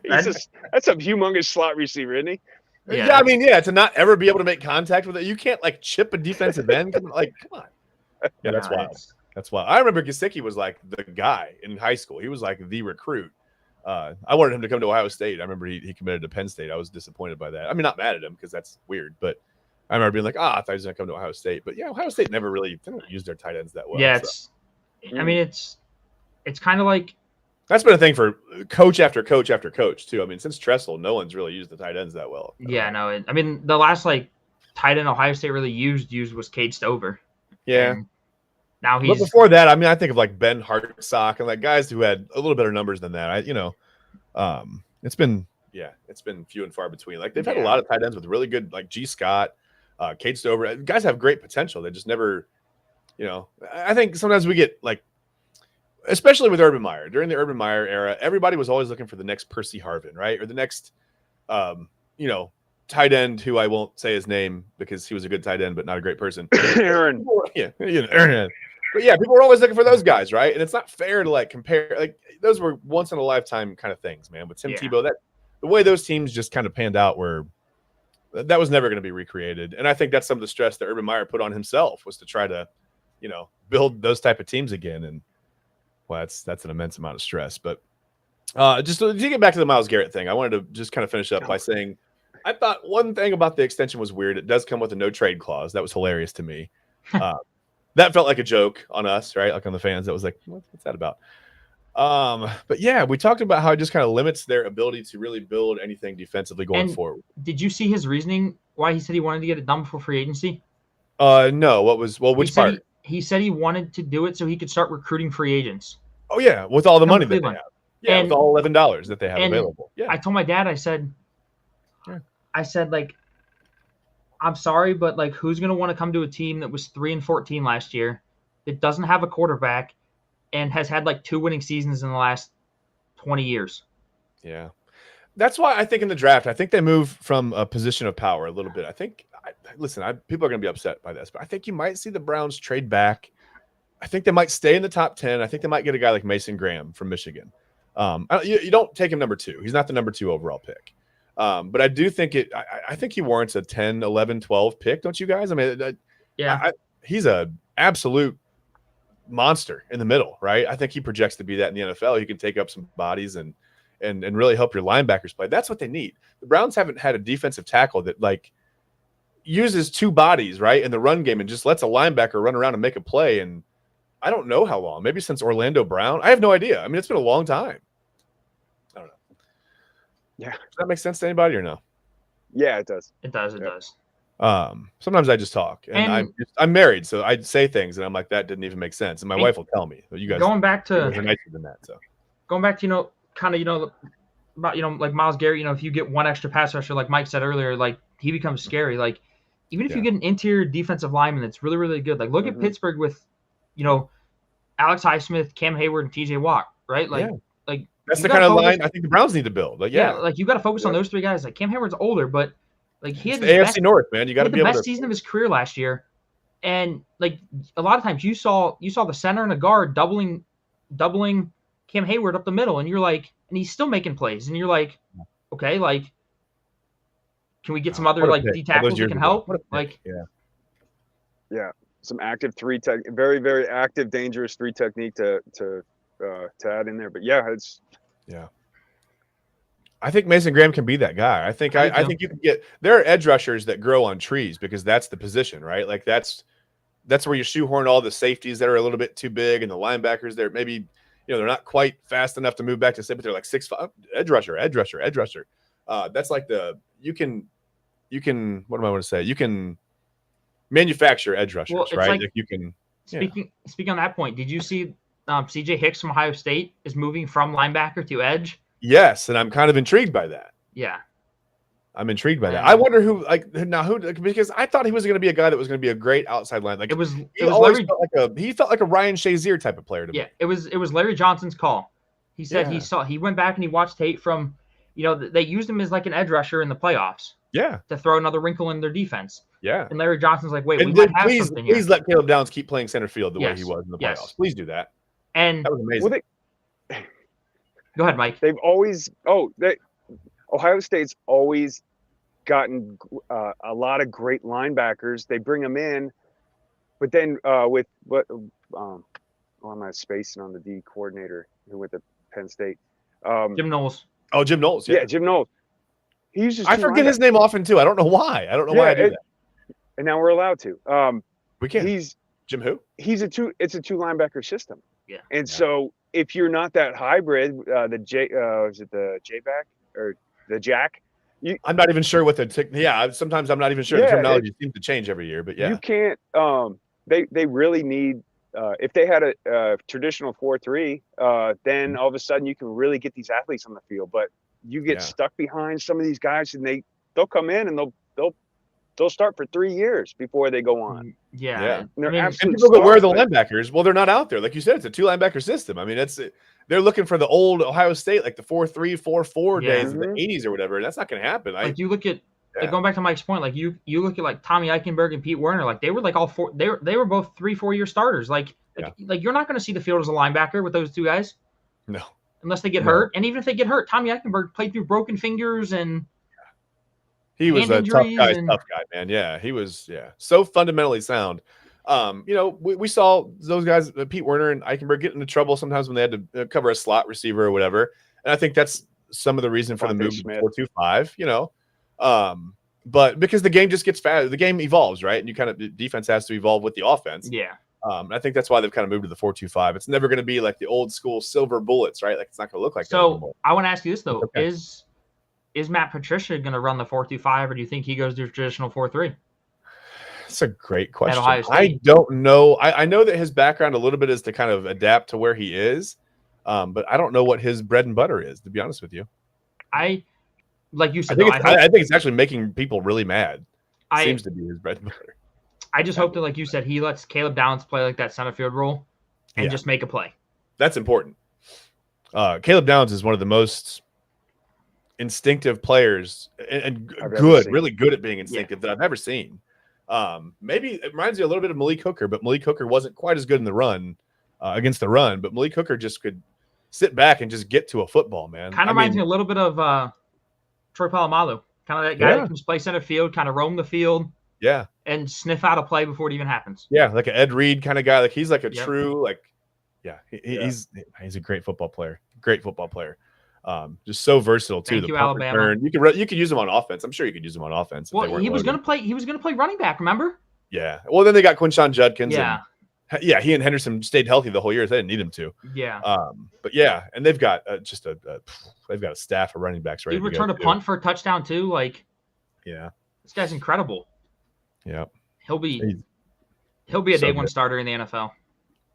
That's a humongous slot receiver, isn't he? Yeah, I mean, to not ever be able to make contact with it, you can't like chip a defensive end. Come on. Yeah, that's wild. That's wild. I remember Gesicki was like the guy in high school. He was like the recruit. I wanted him to come to Ohio State. I remember he committed to Penn State. I was disappointed by that. I mean, not mad at him because that's weird, but I remember being like, I thought he was going to come to Ohio State. But yeah, Ohio State never really they don't use their tight ends that well. Yeah, so. I mean, it's kind of like that's been a thing for coach after coach after coach too. I mean, since Tressel, no one's really used the tight ends that well. Yeah, no. I mean, the last like tight end Ohio State really used was Cade Stover. Yeah. And now he's. But before that, I mean, I think of like Ben Hartsock and like guys who had a little better numbers than that. It's been few and far between. Like they've had a lot of tight ends with really good, like G. Scott, Cade Stover. Guys have great potential. They just never, I think sometimes we get like, especially with Urban Meyer, during the Urban Meyer era, everybody was always looking for the next Percy Harvin, right? Or the next, tight end who I won't say his name because he was a good tight end, but not a great person. Aaron. Yeah. Aaron. But yeah, people were always looking for those guys, right? And it's not fair to like compare, like those were once in a lifetime kind of things, man. With Tim Tebow, the way those teams just kind of panned out that was never going to be recreated. And I think that's some of the stress that Urban Meyer put on himself was to try to, build those type of teams again. And well, that's an immense amount of stress. But just to get back to the Myles Garrett thing, I wanted to just kind of finish up by saying I thought one thing about the extension was weird. It does come with a no trade clause. That was hilarious to me. That felt like a joke on us, right? Like on the fans. That was like, what's that about? But yeah, we talked about how it just kind of limits their ability to really build anything defensively going forward. Did you see his reasoning why he said he wanted to get it done before free agency? No. Which part? He said he wanted to do it so he could start recruiting free agents. Oh yeah, with all the money that they have. Yeah, with all $11 that they have available. Yeah. I told my dad, I said, like, I'm sorry, but like, who's gonna want to come to a team that was 3-14 last year, that doesn't have a quarterback, and has had like 2 winning seasons in the last 20 years? Yeah, that's why I think in the draft, I think they move from a position of power a little bit. I think, people are gonna be upset by this, but I think you might see the Browns trade back. I think they might stay in the top 10. I think they might get a guy like Mason Graham from Michigan. You don't take him number 2. He's not the number 2 overall pick. But I do think I think he warrants a 10, 11, 12 pick. Don't you guys? I mean, he's a absolute monster in the middle, right? I think he projects to be that in the NFL. He can take up some bodies and really help your linebackers play. That's what they need. The Browns haven't had a defensive tackle that like uses 2 bodies, right, in the run game and just lets a linebacker run around and make a play. And I don't know how long, maybe since Orlando Brown. I have no idea. I mean, it's been a long time. I don't know. Yeah. Does that make sense to anybody or no? Yeah, it does. It does. Sometimes I just talk, and I'm married, so I say things, and I'm like, that didn't even make sense, and my wife will tell me. But you guys going back to are nicer than that. So going back to about like Myles Garrett, if you get one extra pass rusher, like Mike said earlier, like he becomes scary. Like even if you get an interior defensive lineman that's really really good, like look at Pittsburgh with, Alex Highsmith, Cam Hayward, and T.J. Watt, right? Like that's the kind of line I think the Browns need to build. Like like you got to focus on those 3 guys. Like Cam Hayward's older, but like he had the AFC North, man. You got to be able to. The best season of his career last year, and like a lot of times you saw the center and the guard doubling Cam Hayward up the middle, and you're like, and he's still making plays, and you're like, okay, like, can we get some other like D tackles that can help? Like, some active 3 tech, very very active, dangerous 3 technique to add in there. But I think Mason Graham can be that guy. I think you can get. There are edge rushers that grow on trees because that's the position, right? Like that's where you shoehorn all the safeties that are a little bit too big and the linebackers. They're maybe they're not quite fast enough to move back to safety, but they're like 6'5", edge rusher. That's like you can what am I want to say? You can manufacture edge rushers, right? Like you can. Speaking on that point, did you see C.J. Hicks from Ohio State is moving from linebacker to edge? Yes, and I'm kind of intrigued by that. Yeah. I'm intrigued by that. I wonder who because I thought he was going to be a guy that was going to be a great outside line. Like he felt like a Ryan Shazier type of player to me. Yeah, it was Larry Johnson's call. He said he went back and he watched tape from, they used him as like an edge rusher in the playoffs. Yeah. To throw another wrinkle in their defense. Yeah. And Larry Johnson's like, wait, we might have something here. Please let Caleb Downs keep playing center field the way he was in the playoffs. Please do that. And that was amazing. Go ahead, Mike. They've always Ohio State's always gotten a lot of great linebackers. They bring them in, but then with what am I spacing on the D coordinator who went to Penn State? Jim Knowles. Oh, Jim Knowles. Yeah, Jim Knowles. He uses I two forget his name often too. I don't know why. I don't know why I do that. And now we're allowed to. We can. He's Jim who? It's a two linebacker system. Yeah. And so if you're not that hybrid, is it the J back or the jack? I'm not even sure what sometimes I'm not even sure. The terminology seems to change every year, but yeah. You can't they really need if they had a traditional 4-3, then all of a sudden you can really get these athletes on the field. But you get stuck behind some of these guys, and they'll come in and they'll start for 3 years before they go on. Yeah. And people go, where are the linebackers? Well, they're not out there. Like you said, it's a 2-linebacker system. I mean, they're looking for the old Ohio State, like the 4-3, 4-4 days of the 80s or whatever. And that's not going to happen. Like you look at, like going back to Mike's point, like you look at like Tommy Eichenberg and Pete Werner, like they were like all four. They were both 3-4 year starters. Like you're not going to see the field as a linebacker with those two guys. No. Unless they get hurt. And even if they get hurt, Tommy Eichenberg played through broken fingers and he was a tough guy, man. Yeah, he was, so fundamentally sound. We saw those guys, Pete Werner and Eichenberg, get into trouble sometimes when they had to cover a slot receiver or whatever. And I think that's some of the reason for the move to 4-2-5, but because the game just gets fast, the game evolves, right? And the defense has to evolve with the offense. Yeah. I think that's why they've kind of moved to the 4-2-5. It's never going to be like the old school silver bullets, right? Like it's not going to look like that anymore. I want to ask you this though: Is Matt Patricia going to run the 4-2-5, or do you think he goes to traditional 4-3? That's a great question. I don't know. I know that his background a little bit is to kind of adapt to where he is, but I don't know what his bread and butter is, to be honest with you. Like you said, I think it's actually making people really mad. Seems to be his bread and butter. I just hope that, like you said, he lets Caleb Downs play like that center field role and just make a play. That's important. Caleb Downs is one of the most instinctive players and really good at being instinctive that I've ever seen. Maybe it reminds me a little bit of Malik Hooker, but Malik Hooker wasn't quite as good in the run against the run. But Malik Hooker just could sit back and just get to a football, man. Kind of reminds me a little bit of Troy Polamalu, kind of that guy that can just play center field, kind of roam the field. Yeah. And sniff out a play before it even happens. Yeah, like an Ed Reed kind of guy. Like he's like a true, he's a great football player. Great football player. Just so versatile too. Thank you, Alabama. Return. You could use him on offense. I'm sure you could use him on offense. Well, he was gonna play running back, remember? Yeah. Well, then they got Quinshon Judkins. Yeah. He and Henderson stayed healthy the whole year. They didn't need him to. Yeah. But and they've got they've got a staff of running backs ready. He returned a punt for a touchdown too. Like, this guy's incredible. Yeah. He'll be a day one starter in the NFL.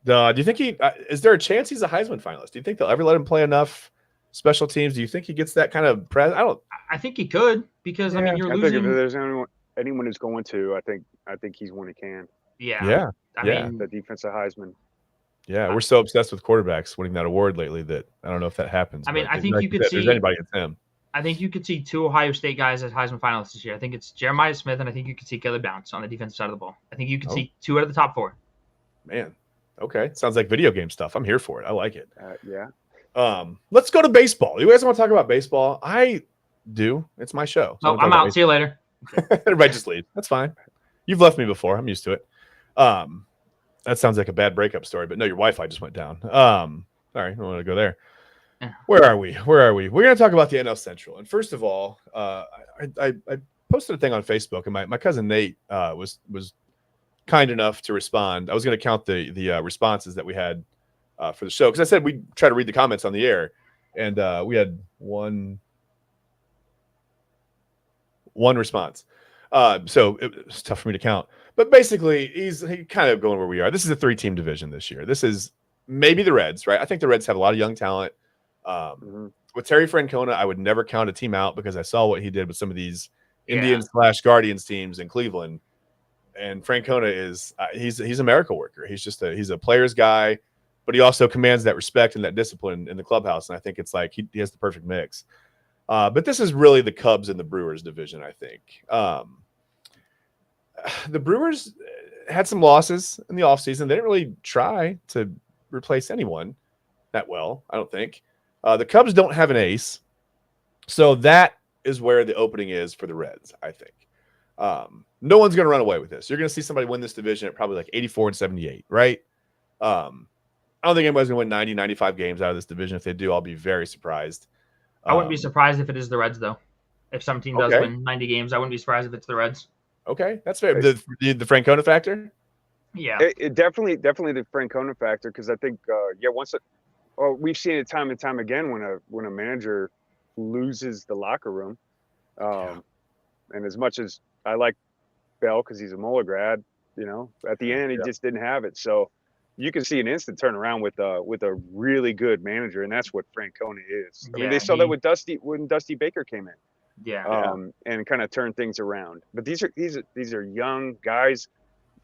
Do you think is there a chance he's a Heisman finalist? Do you think they'll ever let him play enough special teams? Do you think he gets that kind of press? I think he could, because I mean, you're losing. I think if there's anyone who's going to, I think he's one who can. Yeah. I mean, the defensive Heisman. Yeah, we're so obsessed with quarterbacks winning that award lately that I don't know if that happens. I mean, I think you could see. If there's anybody, it's him. I think you could see 2 Ohio State guys as Heisman finalists this year. I think it's Jeremiah Smith, and I think you could see Caleb Downs on the defensive side of the ball. I think you could see 2 out of the top 4. Man, okay, sounds like video game stuff. I'm here for it. I like it. Let's go to baseball. You guys want to talk about baseball? I do. It's my show. So I'm out. See you later. Everybody just leave. That's fine. You've left me before. I'm used to it. That sounds like a bad breakup story, but no, your Wi-Fi just went down. Sorry, I don't want to go there. Where are we? We're going to talk about the NL Central. And first of all, I posted a thing on Facebook, and my cousin Nate was kind enough to respond. I was going to count the responses that we had for the show, because I said we'd try to read the comments on the air, and we had one response. So it was tough for me to count. But basically, he's kind of going where we are. This is a 3-team division this year. This is maybe the Reds, right? I think the Reds have a lot of young talent. With Terry Francona, I would never count a team out, because I saw what he did with some of these Indians/Guardians teams in Cleveland. And Francona is he's a miracle worker. He's a player's guy, but he also commands that respect and that discipline in the clubhouse. And I think it's like he has the perfect mix. But this is really the Cubs and the Brewers division, I think. The Brewers had some losses in the offseason. They didn't really try to replace anyone that well, I don't think. The Cubs don't have an ace. So that is where the opening is for the Reds, I think. No one's going to run away with this. You're going to see somebody win this division at probably like 84-78, right? I don't think anybody's going to win 90, 95 games out of this division. If they do, I'll be very surprised. I wouldn't be surprised if it is the Reds, though. If some team does win 90 games, I wouldn't be surprised if it's the Reds. Okay, that's fair. The Francona factor? Yeah. It definitely the Francona factor, because I think, we've seen it time and time again when a manager loses the locker room. And as much as I like Bell because he's a Moeller grad, at the end he just didn't have it. So you can see an instant turnaround with a really good manager, and that's what Francona is. I mean, they saw that with Dusty when Dusty Baker came in. And kind of turned things around. But these are young guys,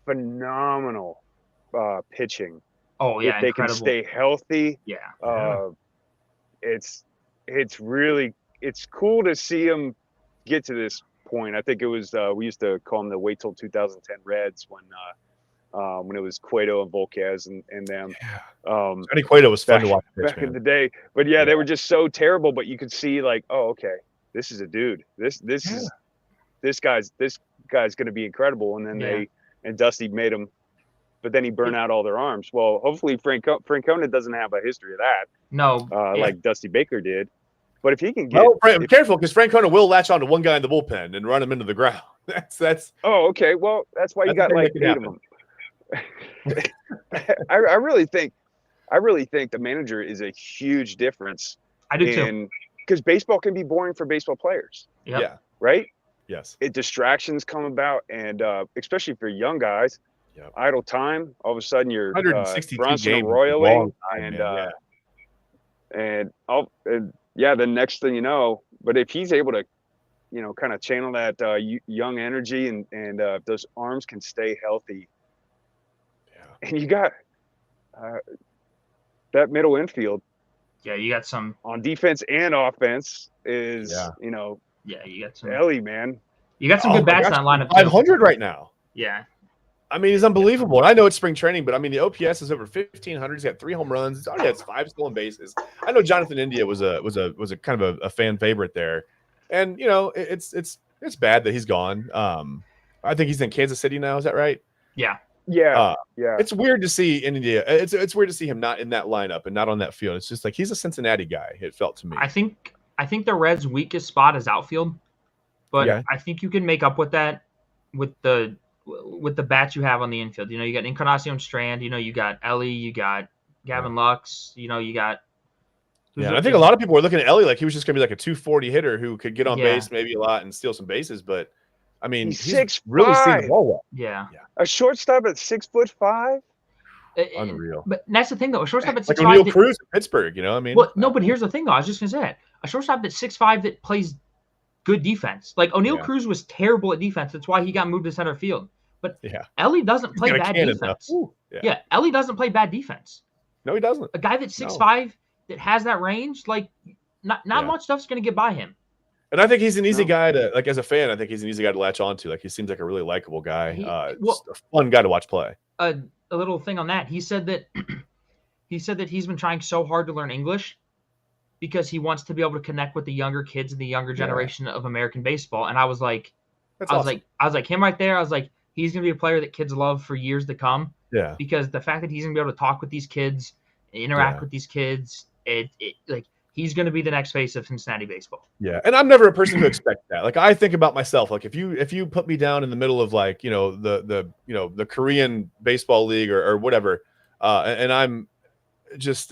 phenomenal pitching. Oh yeah, if they incredible. can stay healthy. It's cool to see them get to this point. I think it was we used to call them the wait till 2010 Reds when it was Cueto and Volquez and them. Johnny Cueto was fun to watch back in the day. But they were just so terrible. But you could see like, oh, okay, this is a dude. This guy's going to be incredible. And then and Dusty made him, but then he burned out all their arms. Well, hopefully Francona doesn't have a history of that. No, like Dusty Baker did. But if he can get, careful, because Francona will latch on to one guy in the bullpen and run him into the ground. That's. Oh, okay. Well, that's why you got like 8 of them. I really think the manager is a huge difference. I do too. Because baseball can be boring for baseball players. Yeah. Right. Yes. Distractions come about, and especially for young guys, idle time. All of a sudden, you're 162 Bronson games, Arroyo, the next thing you know. But if he's able to, kind of channel that young energy, and those arms can stay healthy. And you got that middle infield. Yeah, you got some on defense and offense is, you got some Ellie, man. You got some good bats in that lineup. 500 right now. Yeah. I mean, he's unbelievable. And I know it's spring training, but I mean, the OPS is over 1,500. He's got 3 home runs. He's already has 5 stolen bases. I know Jonathan India was a kind of a fan favorite there, and it's bad that he's gone. I think he's in Kansas City now. Is that right? Yeah. Yeah. It's weird to see India. It's weird to see him not in that lineup and not on that field. It's just like he's a Cincinnati guy. It felt to me. I think the Reds' weakest spot is outfield, but I think you can make up with that with the bats you have on the infield. You got Encarnacion Strand. You got Ellie. You got Gavin Lux. You got. I think a lot of people were looking at Ellie like he was just going to be like a 240 hitter who could get on base maybe a lot and steal some bases, but. I mean, he's really seen the ball well. Yeah. A shortstop at 6'5". Unreal. But that's the thing, though. A shortstop at 6'5". Like O'Neal Cruz in Pittsburgh, I mean. Well, no, but here's the thing, though. I was just gonna say that a shortstop that's 6'5" that plays good defense. Like O'Neal Cruz was terrible at defense. That's why he got moved to center field. But Ellie doesn't play bad defense. Ellie doesn't play bad defense. No, he doesn't. A guy that's 6'5" that has that range, like not much stuff's gonna get by him. And I think he's an easy guy to, like, as a fan, I think he's an easy guy to latch on to. Like, he seems like a really likable guy. Just a fun guy to watch play. A little thing on that. He said that he's been trying so hard to learn English because he wants to be able to connect with the younger kids and the younger generation of American baseball. And I was like, I was like him right there. I was like, he's going to be a player that kids love for years to come. Yeah. Because the fact that he's going to be able to talk with these kids, interact with these kids, he's going to be the next face of Cincinnati baseball. Yeah, and I'm never a person who expect that. Like, I think about myself. Like, if you put me down in the middle of like the Korean baseball league or whatever, and I'm just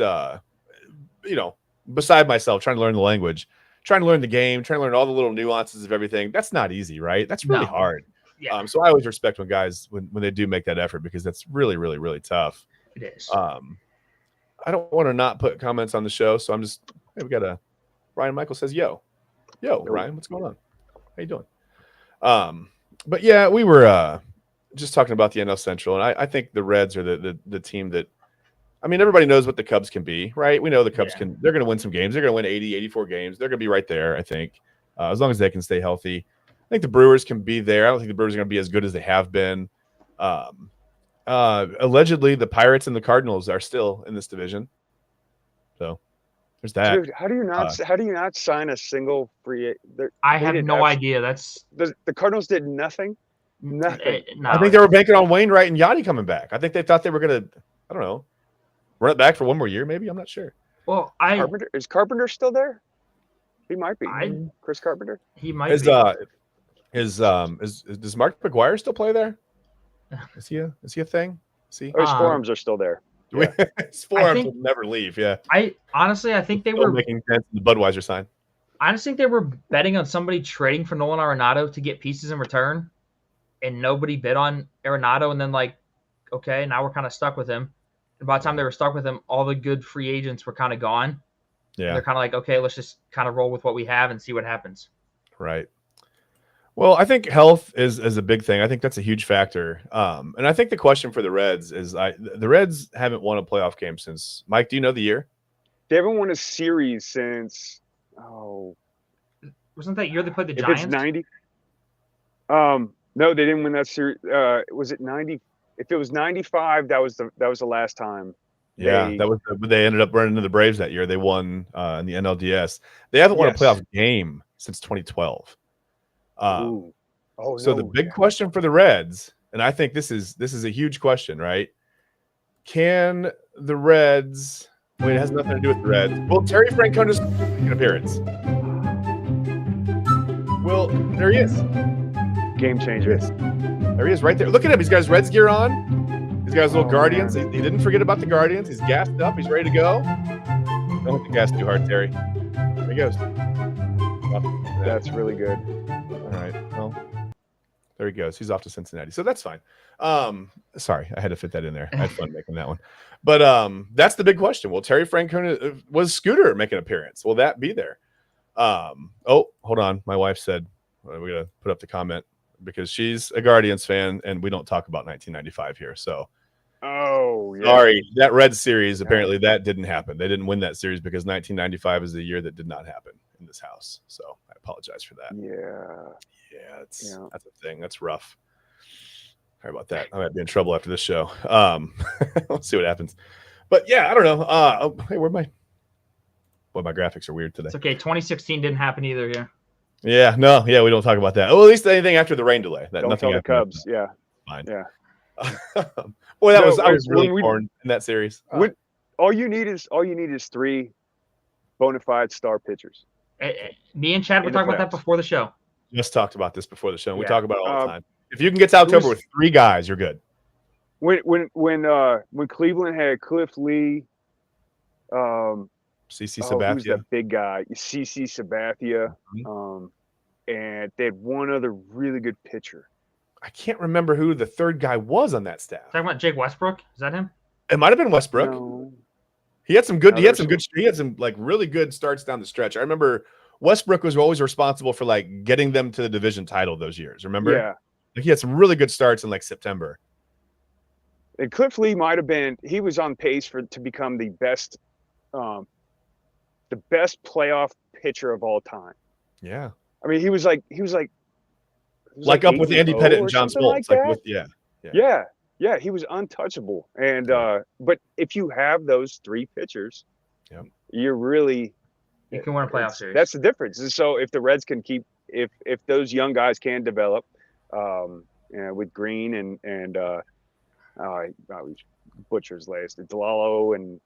beside myself trying to learn the language, trying to learn the game, trying to learn all the little nuances of everything. That's not easy, right? That's really hard. Yeah. So I always respect when guys when they do make that effort because that's really, really, really tough. It is. I don't want to not put comments on the show, so I'm just. Hey, we got a Ryan Michael says, yo, Ryan, what's going on? How you doing? But yeah, we were just talking about the NL Central, and I think the Reds are the team that, I mean, everybody knows what the Cubs can be, right? We know the Cubs they're going to win some games. They're going to win 80, 84 games. They're going to be right there, I think, as long as they can stay healthy. I think the Brewers can be there. I don't think the Brewers are going to be as good as they have been. Allegedly, the Pirates and the Cardinals are still in this division. So there's that. Dude, how do you not sign a single free? I have no idea. That's the Cardinals did nothing. Nothing. I think they were banking on Wainwright and Yachty coming back. I think they thought they were gonna. I don't know. Run it back for one more year, maybe. I'm not sure. Well, Is Carpenter still there? He might be. Chris Carpenter. He might Is be. does Mark McGuire still play there? Is he a thing? See, His forearms are still there. Yeah. His forearms will never leave. Yeah. I think they Still were making sense in the Budweiser sign. I just think they were betting on somebody trading for Nolan Arenado to get pieces in return, and nobody bid on Arenado. And then okay, now we're kind of stuck with him. And by the time they were stuck with him, all the good free agents were kind of gone. Yeah. And they're kind of okay, let's just kind of roll with what we have and see what happens. Right. Well, I think health is a big thing. I think that's a huge factor. And I think the question for the Reds is the Reds haven't won a playoff game since, Mike, do you know the year? They haven't won a series since, wasn't that year they played the Giants? If it's 90. No, they didn't win that series. Was it 90? If it was 95, that was the last time. Yeah, they ended up running into the Braves that year. They won in the NLDS. They haven't won a playoff game since 2012. So the big question for the Reds, and I think this is a huge question, right? Can the Reds? Wait, it has nothing to do with the Reds. Will Terry Francona's make an appearance? Well, there he is. Game changer. There he is, right there. Look at him. He's got his Reds gear on. He's got his little Guardians. He didn't forget about the Guardians. He's gassed up. He's ready to go. Don't hit the gas too hard, Terry. There he goes. That's really good. All right. Well, there he goes. He's off to Cincinnati. So that's fine. Sorry, I had to fit that in there. I had fun making that one. But that's the big question. Will Terry Francona, was Scooter make an appearance? Will that be there? Oh, hold on. My wife said we're going to put up the comment because she's a Guardians fan and we don't talk about 1995 here. So sorry, that Reds series, apparently that didn't happen. They didn't win that series because 1995 is the year that did not happen in this house. So I apologize for that. That's a thing. That's rough. Sorry about that. I might be in trouble after this show. We'll see what happens. But yeah, I don't know. Hey, my graphics are weird today. It's okay. 2016 didn't happen either here. Yeah, we don't talk about that. Well, at least anything after the rain delay. Don't tell the Cubs. Yeah. Fine. Yeah. Boy, I was really torn in that series. All you need is 3 bona fide star pitchers. Me and Chad were talking about that before the show. Just talked about this before the show. We talk about it all the time. If you can get to October with 3 guys, you're good. When Cleveland had Cliff Lee, CC Sabathia, who's that big guy? CC Sabathia, and they had one other really good pitcher. I can't remember who the third guy was on that staff. Talking about Jake Westbrook? Is that him? It might have been Westbrook. No. He had some good. He had some like really good starts down the stretch. I remember Westbrook was always responsible for like getting them to the division title those years. Remember? Yeah. Like he had some really good starts in like September. And Cliff Lee might have been. He was on pace to become the best playoff pitcher of all time. Yeah. I mean, he was like up with Andy Pettit and John Smoltz. Yeah, he was untouchable. And but if you have those 3 pitchers, you're really you can win a playoff series. That's the difference. And so if the Reds can keep if those young guys can develop with Green and butcher's last Delalo and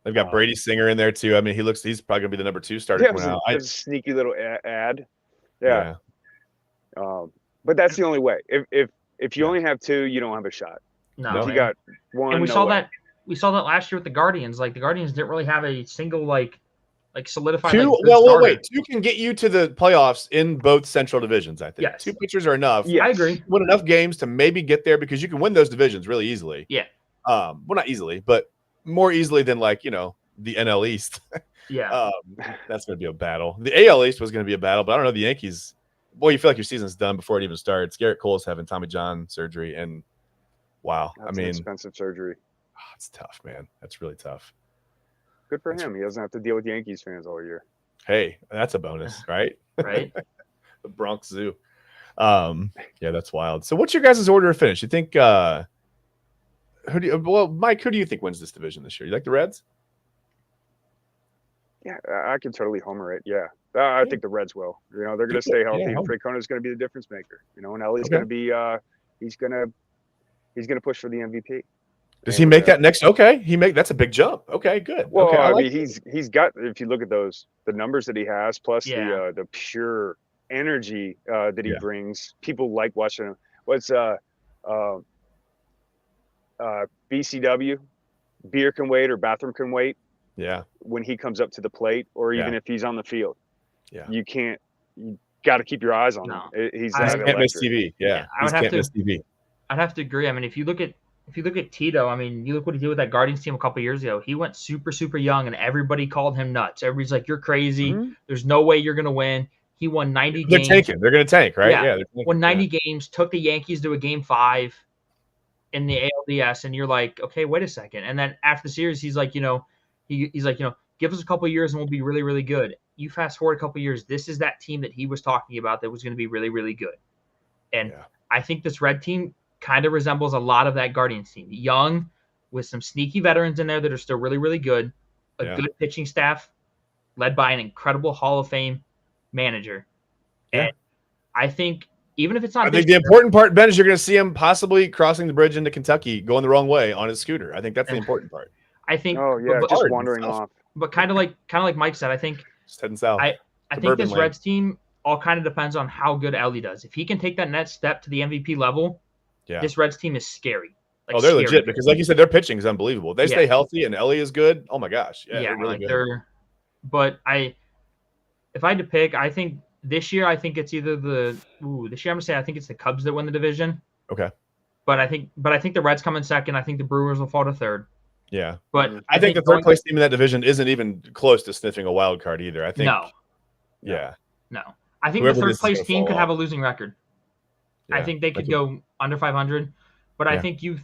they've got Brady Singer in there too. I mean, he's probably gonna be the number 2 starter. A sneaky little ad. Yeah. But that's the only way. If you only have 2, you don't have a shot. No, if you got 1. And we saw that last year with the Guardians. Like the Guardians didn't really have a single like solidified. 2. Wait. 2 can get you to the playoffs in both Central divisions. I think 2 pitchers are enough. Yeah, I agree. Win enough games to maybe get there because you can win those divisions really easily. Yeah. Well, not easily, but more easily than the NL East. Yeah. That's going to be a battle. The AL East was going to be a battle, but I don't know. The Yankees, boy, you feel like your season's done before it even starts. Garrett Cole's having Tommy John surgery, and wow. That's an expensive surgery. It's tough, man. That's really tough. Good for him. He doesn't have to deal with Yankees fans all year. Hey, that's a bonus, right? Right. The Bronx Zoo. Yeah, that's wild. So what's your guys' order of finish? You think Mike, who do you think wins this division this year? You like the Reds? Yeah, I can totally homer it. Yeah. I think the Reds will. They're going to stay healthy. Francona's going to be the difference maker. And Ellie's going to be he's going to push for the MVP. Does he make that next? Okay, that's a big jump. Okay, good. Well, okay, I mean, he's got. If you look at the numbers that he has, plus Yeah. the pure energy that he Yeah. brings, people like watching him. What's BCW? Beer can wait or bathroom can wait. Yeah. When he comes up to the plate, or even Yeah. if he's on the field, Yeah. you got to keep your eyes on No. him. He's I that Can't miss electric. TV. Yeah, I would have can't to. miss TV. I'd have to agree. I mean, if you look at Tito, I mean, you look what he did with that Guardians team a couple years ago. He went super, super young, and everybody called him nuts. Everybody's like, "You're crazy. Mm-hmm. There's no way you're gonna win." He won 90 They're games. tanking. They're going to tank, right? Yeah. They're Won 90 games. Took the Yankees to a game 5 in the ALDS, and you're like, okay, wait a second. And then after the series, he's like, he's like, give us a couple of years and we'll be really, really good. You fast forward a couple of years, this is that team that he was talking about that was going to be really, really good. And I think this Red team kind of resembles a lot of that Guardians team. Young, with some sneaky veterans in there that are still really, really good. A good pitching staff led by an incredible Hall of Fame manager. And I think even if it's not, I think the important part, Ben, is you're going to see him possibly crossing the bridge into Kentucky, going the wrong way on his scooter. I think that's the important part. I think. Oh yeah, but just wandering off. But kind of like Mike said, I think just heading south. I think this Reds team all kind of depends on how good Ellie does. If he can take that next step to the MVP level, this Reds team is scary. Like, they're legit because, like you said, their pitching is unbelievable. If they stay healthy and Ellie is good, oh my gosh, they're really good. But if I had to pick, I think this year it's either this year I'm gonna say I think it's the Cubs that win the division. Okay. But I think the Reds come in second. I think the Brewers will fall to third. Yeah. But I think the third place team in that division isn't even close to sniffing a wild card either. I think No. I think whoever the third this is place gonna team fall could off. have a losing record. I think they could go under 500. But I think you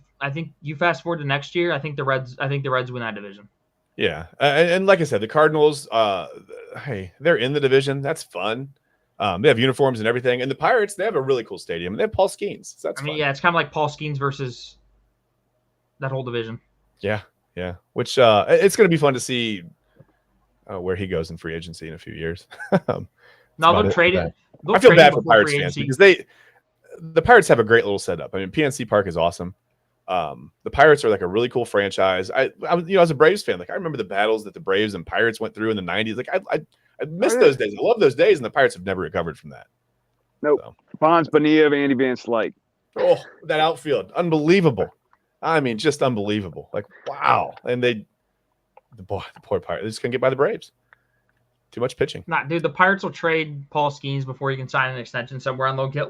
fast forward to next year, I think the Reds win that division. Yeah. And like I said, the Cardinals, hey, they're in the division. That's fun. They have uniforms and everything. And the Pirates, they have a really cool stadium. They have Paul Skeens. So that's fun. It's kind of like Paul Skeens versus that whole division. Yeah. Yeah. Which it's going to be fun to see where he goes in free agency in a few years. No, they'll trade it. I feel bad for Pirates fans because the Pirates have a great little setup. I mean, PNC Park is awesome. The Pirates are like a really cool franchise. I as a Braves fan, like I remember the battles that the Braves and Pirates went through in the 90s. Like I miss those days. I love those days, and the Pirates have never recovered from that. Nope. So. Bonds, Bonilla, Andy Van Slyke. Oh, that outfield. Unbelievable. I mean, just unbelievable. Like, wow. And the poor Pirates, they're just going to get by the Braves. Too much pitching. Nah, dude, the Pirates will trade Paul Skeens before he can sign an extension somewhere, and they'll get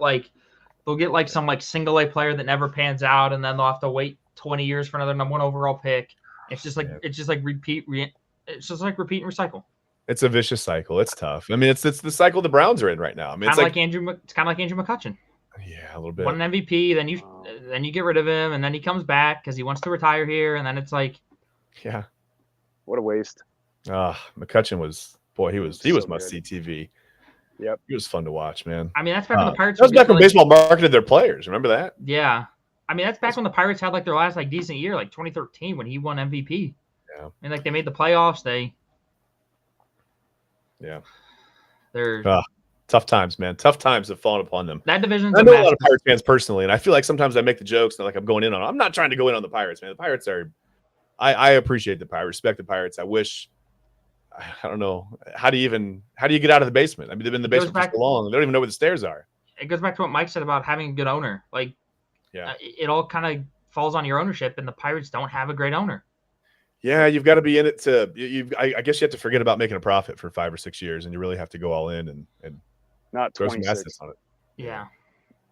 some like single A player that never pans out, and then they'll have to wait 20 years for another number 1 overall pick. It's just like repeat and recycle. It's a vicious cycle. It's tough. I mean, it's the cycle the Browns are in right now. I mean, it's kind of like Andrew McCutchen. Yeah, a little bit. Won an MVP, then you get rid of him, and then he comes back because he wants to retire here, and then it's like, yeah, what a waste. McCutchen was he was must see TV. Yep, he was fun to watch, man. I mean, that's back when the Pirates. That was back when baseball marketed their players. Remember that? Yeah, I mean that's back when the Pirates had like their last like decent year, like 2013 when he won MVP. Yeah, I mean like they made the playoffs. They're tough times, man. Tough times have fallen upon them. That division's I know a lot of Pirates fans personally, and I feel like sometimes I make the jokes and like I'm going in on them. I'm not trying to go in on the Pirates, man. The Pirates are I appreciate the Pirates, respect the Pirates. I wish I don't know. How do you get out of the basement? I mean, they've been in the basement for so long. They don't even know where the stairs are. It goes back to what Mike said about having a good owner. Like, it all kind of falls on your ownership, and the Pirates don't have a great owner. Yeah, you've got to be in it I guess you have to forget about making a profit for 5 or 6 years, and you really have to go all in and not throw 26 some assets on it. Yeah.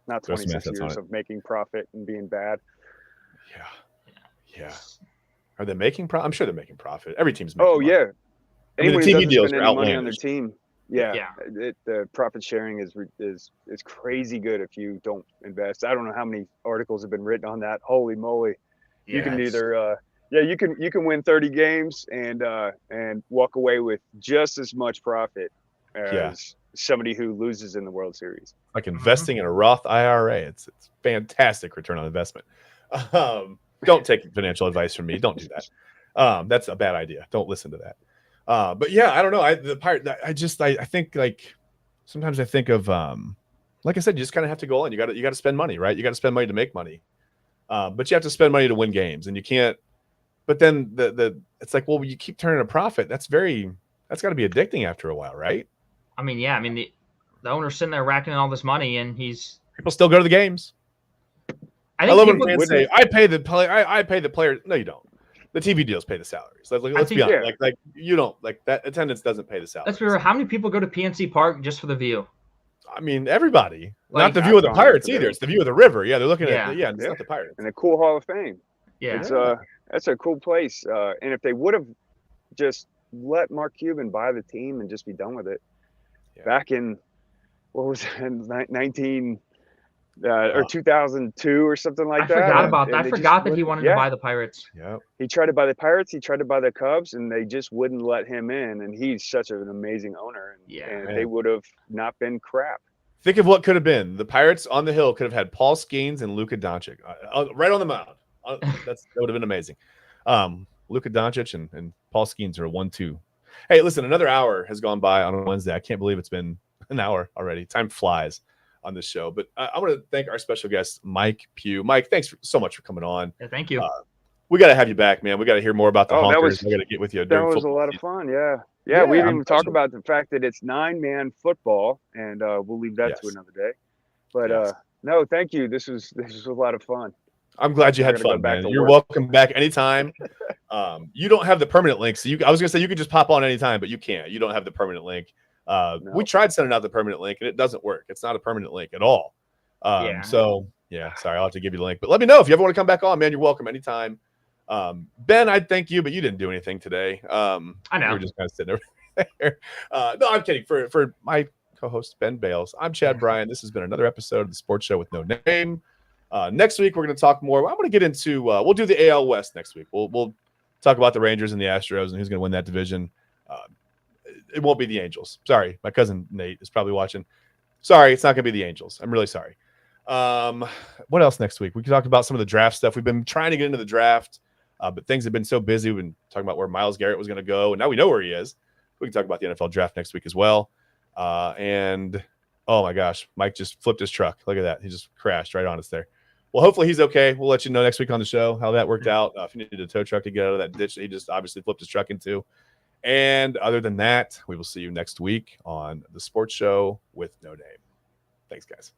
Not 26 years of making profit and being bad. Yeah. Are they making profit? I'm sure they're making profit. Every team's making money. Yeah. Anyone who doesn't spend any money on their team. The profit sharing is crazy good if you don't invest. I don't know how many articles have been written on that. Holy moly! You can either you can win 30 games and walk away with just as much profit as somebody who loses in the World Series. Like investing in a Roth IRA, it's fantastic return on investment. Don't take financial advice from me. Don't do that. That's a bad idea. Don't listen to that. But yeah, I don't know. I think like sometimes I think of like I said, you just kind of have to go on. You got to spend money, right? You got to spend money to make money. But you have to spend money to win games, and you can't. But then it's like, well, you keep turning a profit. That's got to be addicting after a while, right? I mean, yeah. I mean, the owner's sitting there racking in all this money, and people still go to the games. I love think when fans say, "I pay the players." No, you don't. The TV deals pay the salaries. Let's be honest. Like you don't like that attendance doesn't pay the salaries. Let's be real. How many people go to PNC Park just for the view? I mean, everybody. Not the view of the Pirates either. It's the view of the river. Yeah, they're looking at it's not the Pirates. And a cool Hall of Fame. Yeah. That's a cool place. And if they would have just let Mark Cuban buy the team and just be done with it, back in what was it, 19 or 2002 or something like that. I forgot about that. I forgot that he wanted to buy the Pirates. Yeah. He tried to buy the Pirates. He tried to buy the Cubs, and they just wouldn't let him in. And he's such an amazing owner. And they would have not been crap. Think of what could have been. The Pirates on the hill could have had Paul Skeens and Luka Doncic right on the mound. That would have been amazing. Luka Doncic and Paul Skeens are a 1-2. Hey, listen, another hour has gone by on a Wednesday. I can't believe it's been an hour already. Time flies on this show. But I want to thank our special guest, Mike Pugh. Mike, thanks so much for coming on. Yeah, thank you. We got to have you back, man. We got to hear more about the Honkers. We got to get with you. That was a lot of fun. Yeah, we didn't even talk about the fact that it's 9-man football, and we'll leave that to another day. But no, thank you. This was a lot of fun. I'm glad you had fun, man. You're welcome back anytime. You don't have the permanent link, so I was gonna say you could just pop on anytime, but you can't. You don't have the permanent link. No. We tried sending out the permanent link, and it doesn't work. It's not a permanent link at all. So sorry, I'll have to give you the link. But let me know if you ever want to come back on, man. You're welcome anytime. Ben, I'd thank you, but you didn't do anything today. I know. You were just kind of sitting over there. No, I'm kidding. For my co-host Ben Bales, I'm Chad Bryan. This has been another episode of the Sports Show with No Name. Next week we're going to talk more. I'm going to get into. We'll do the AL West next week. We'll talk about the Rangers and the Astros and who's going to win that division. It won't be the Angels. Sorry, my cousin Nate is probably watching. Sorry, it's not going to be the Angels. I'm really sorry. What else next week? We can talk about some of the draft stuff. We've been trying to get into the draft, but things have been so busy. We've been talking about where Myles Garrett was going to go, and now we know where he is. We can talk about the NFL draft next week as well. And oh my gosh, Mike just flipped his truck. Look at that. He just crashed right on us there. Well, hopefully he's okay. We'll let you know next week on the show how that worked out. If you needed a tow truck to get out of that ditch that he just obviously flipped his truck into. And other than that, we will see you next week on the Sports Show with No Name. Thanks, guys.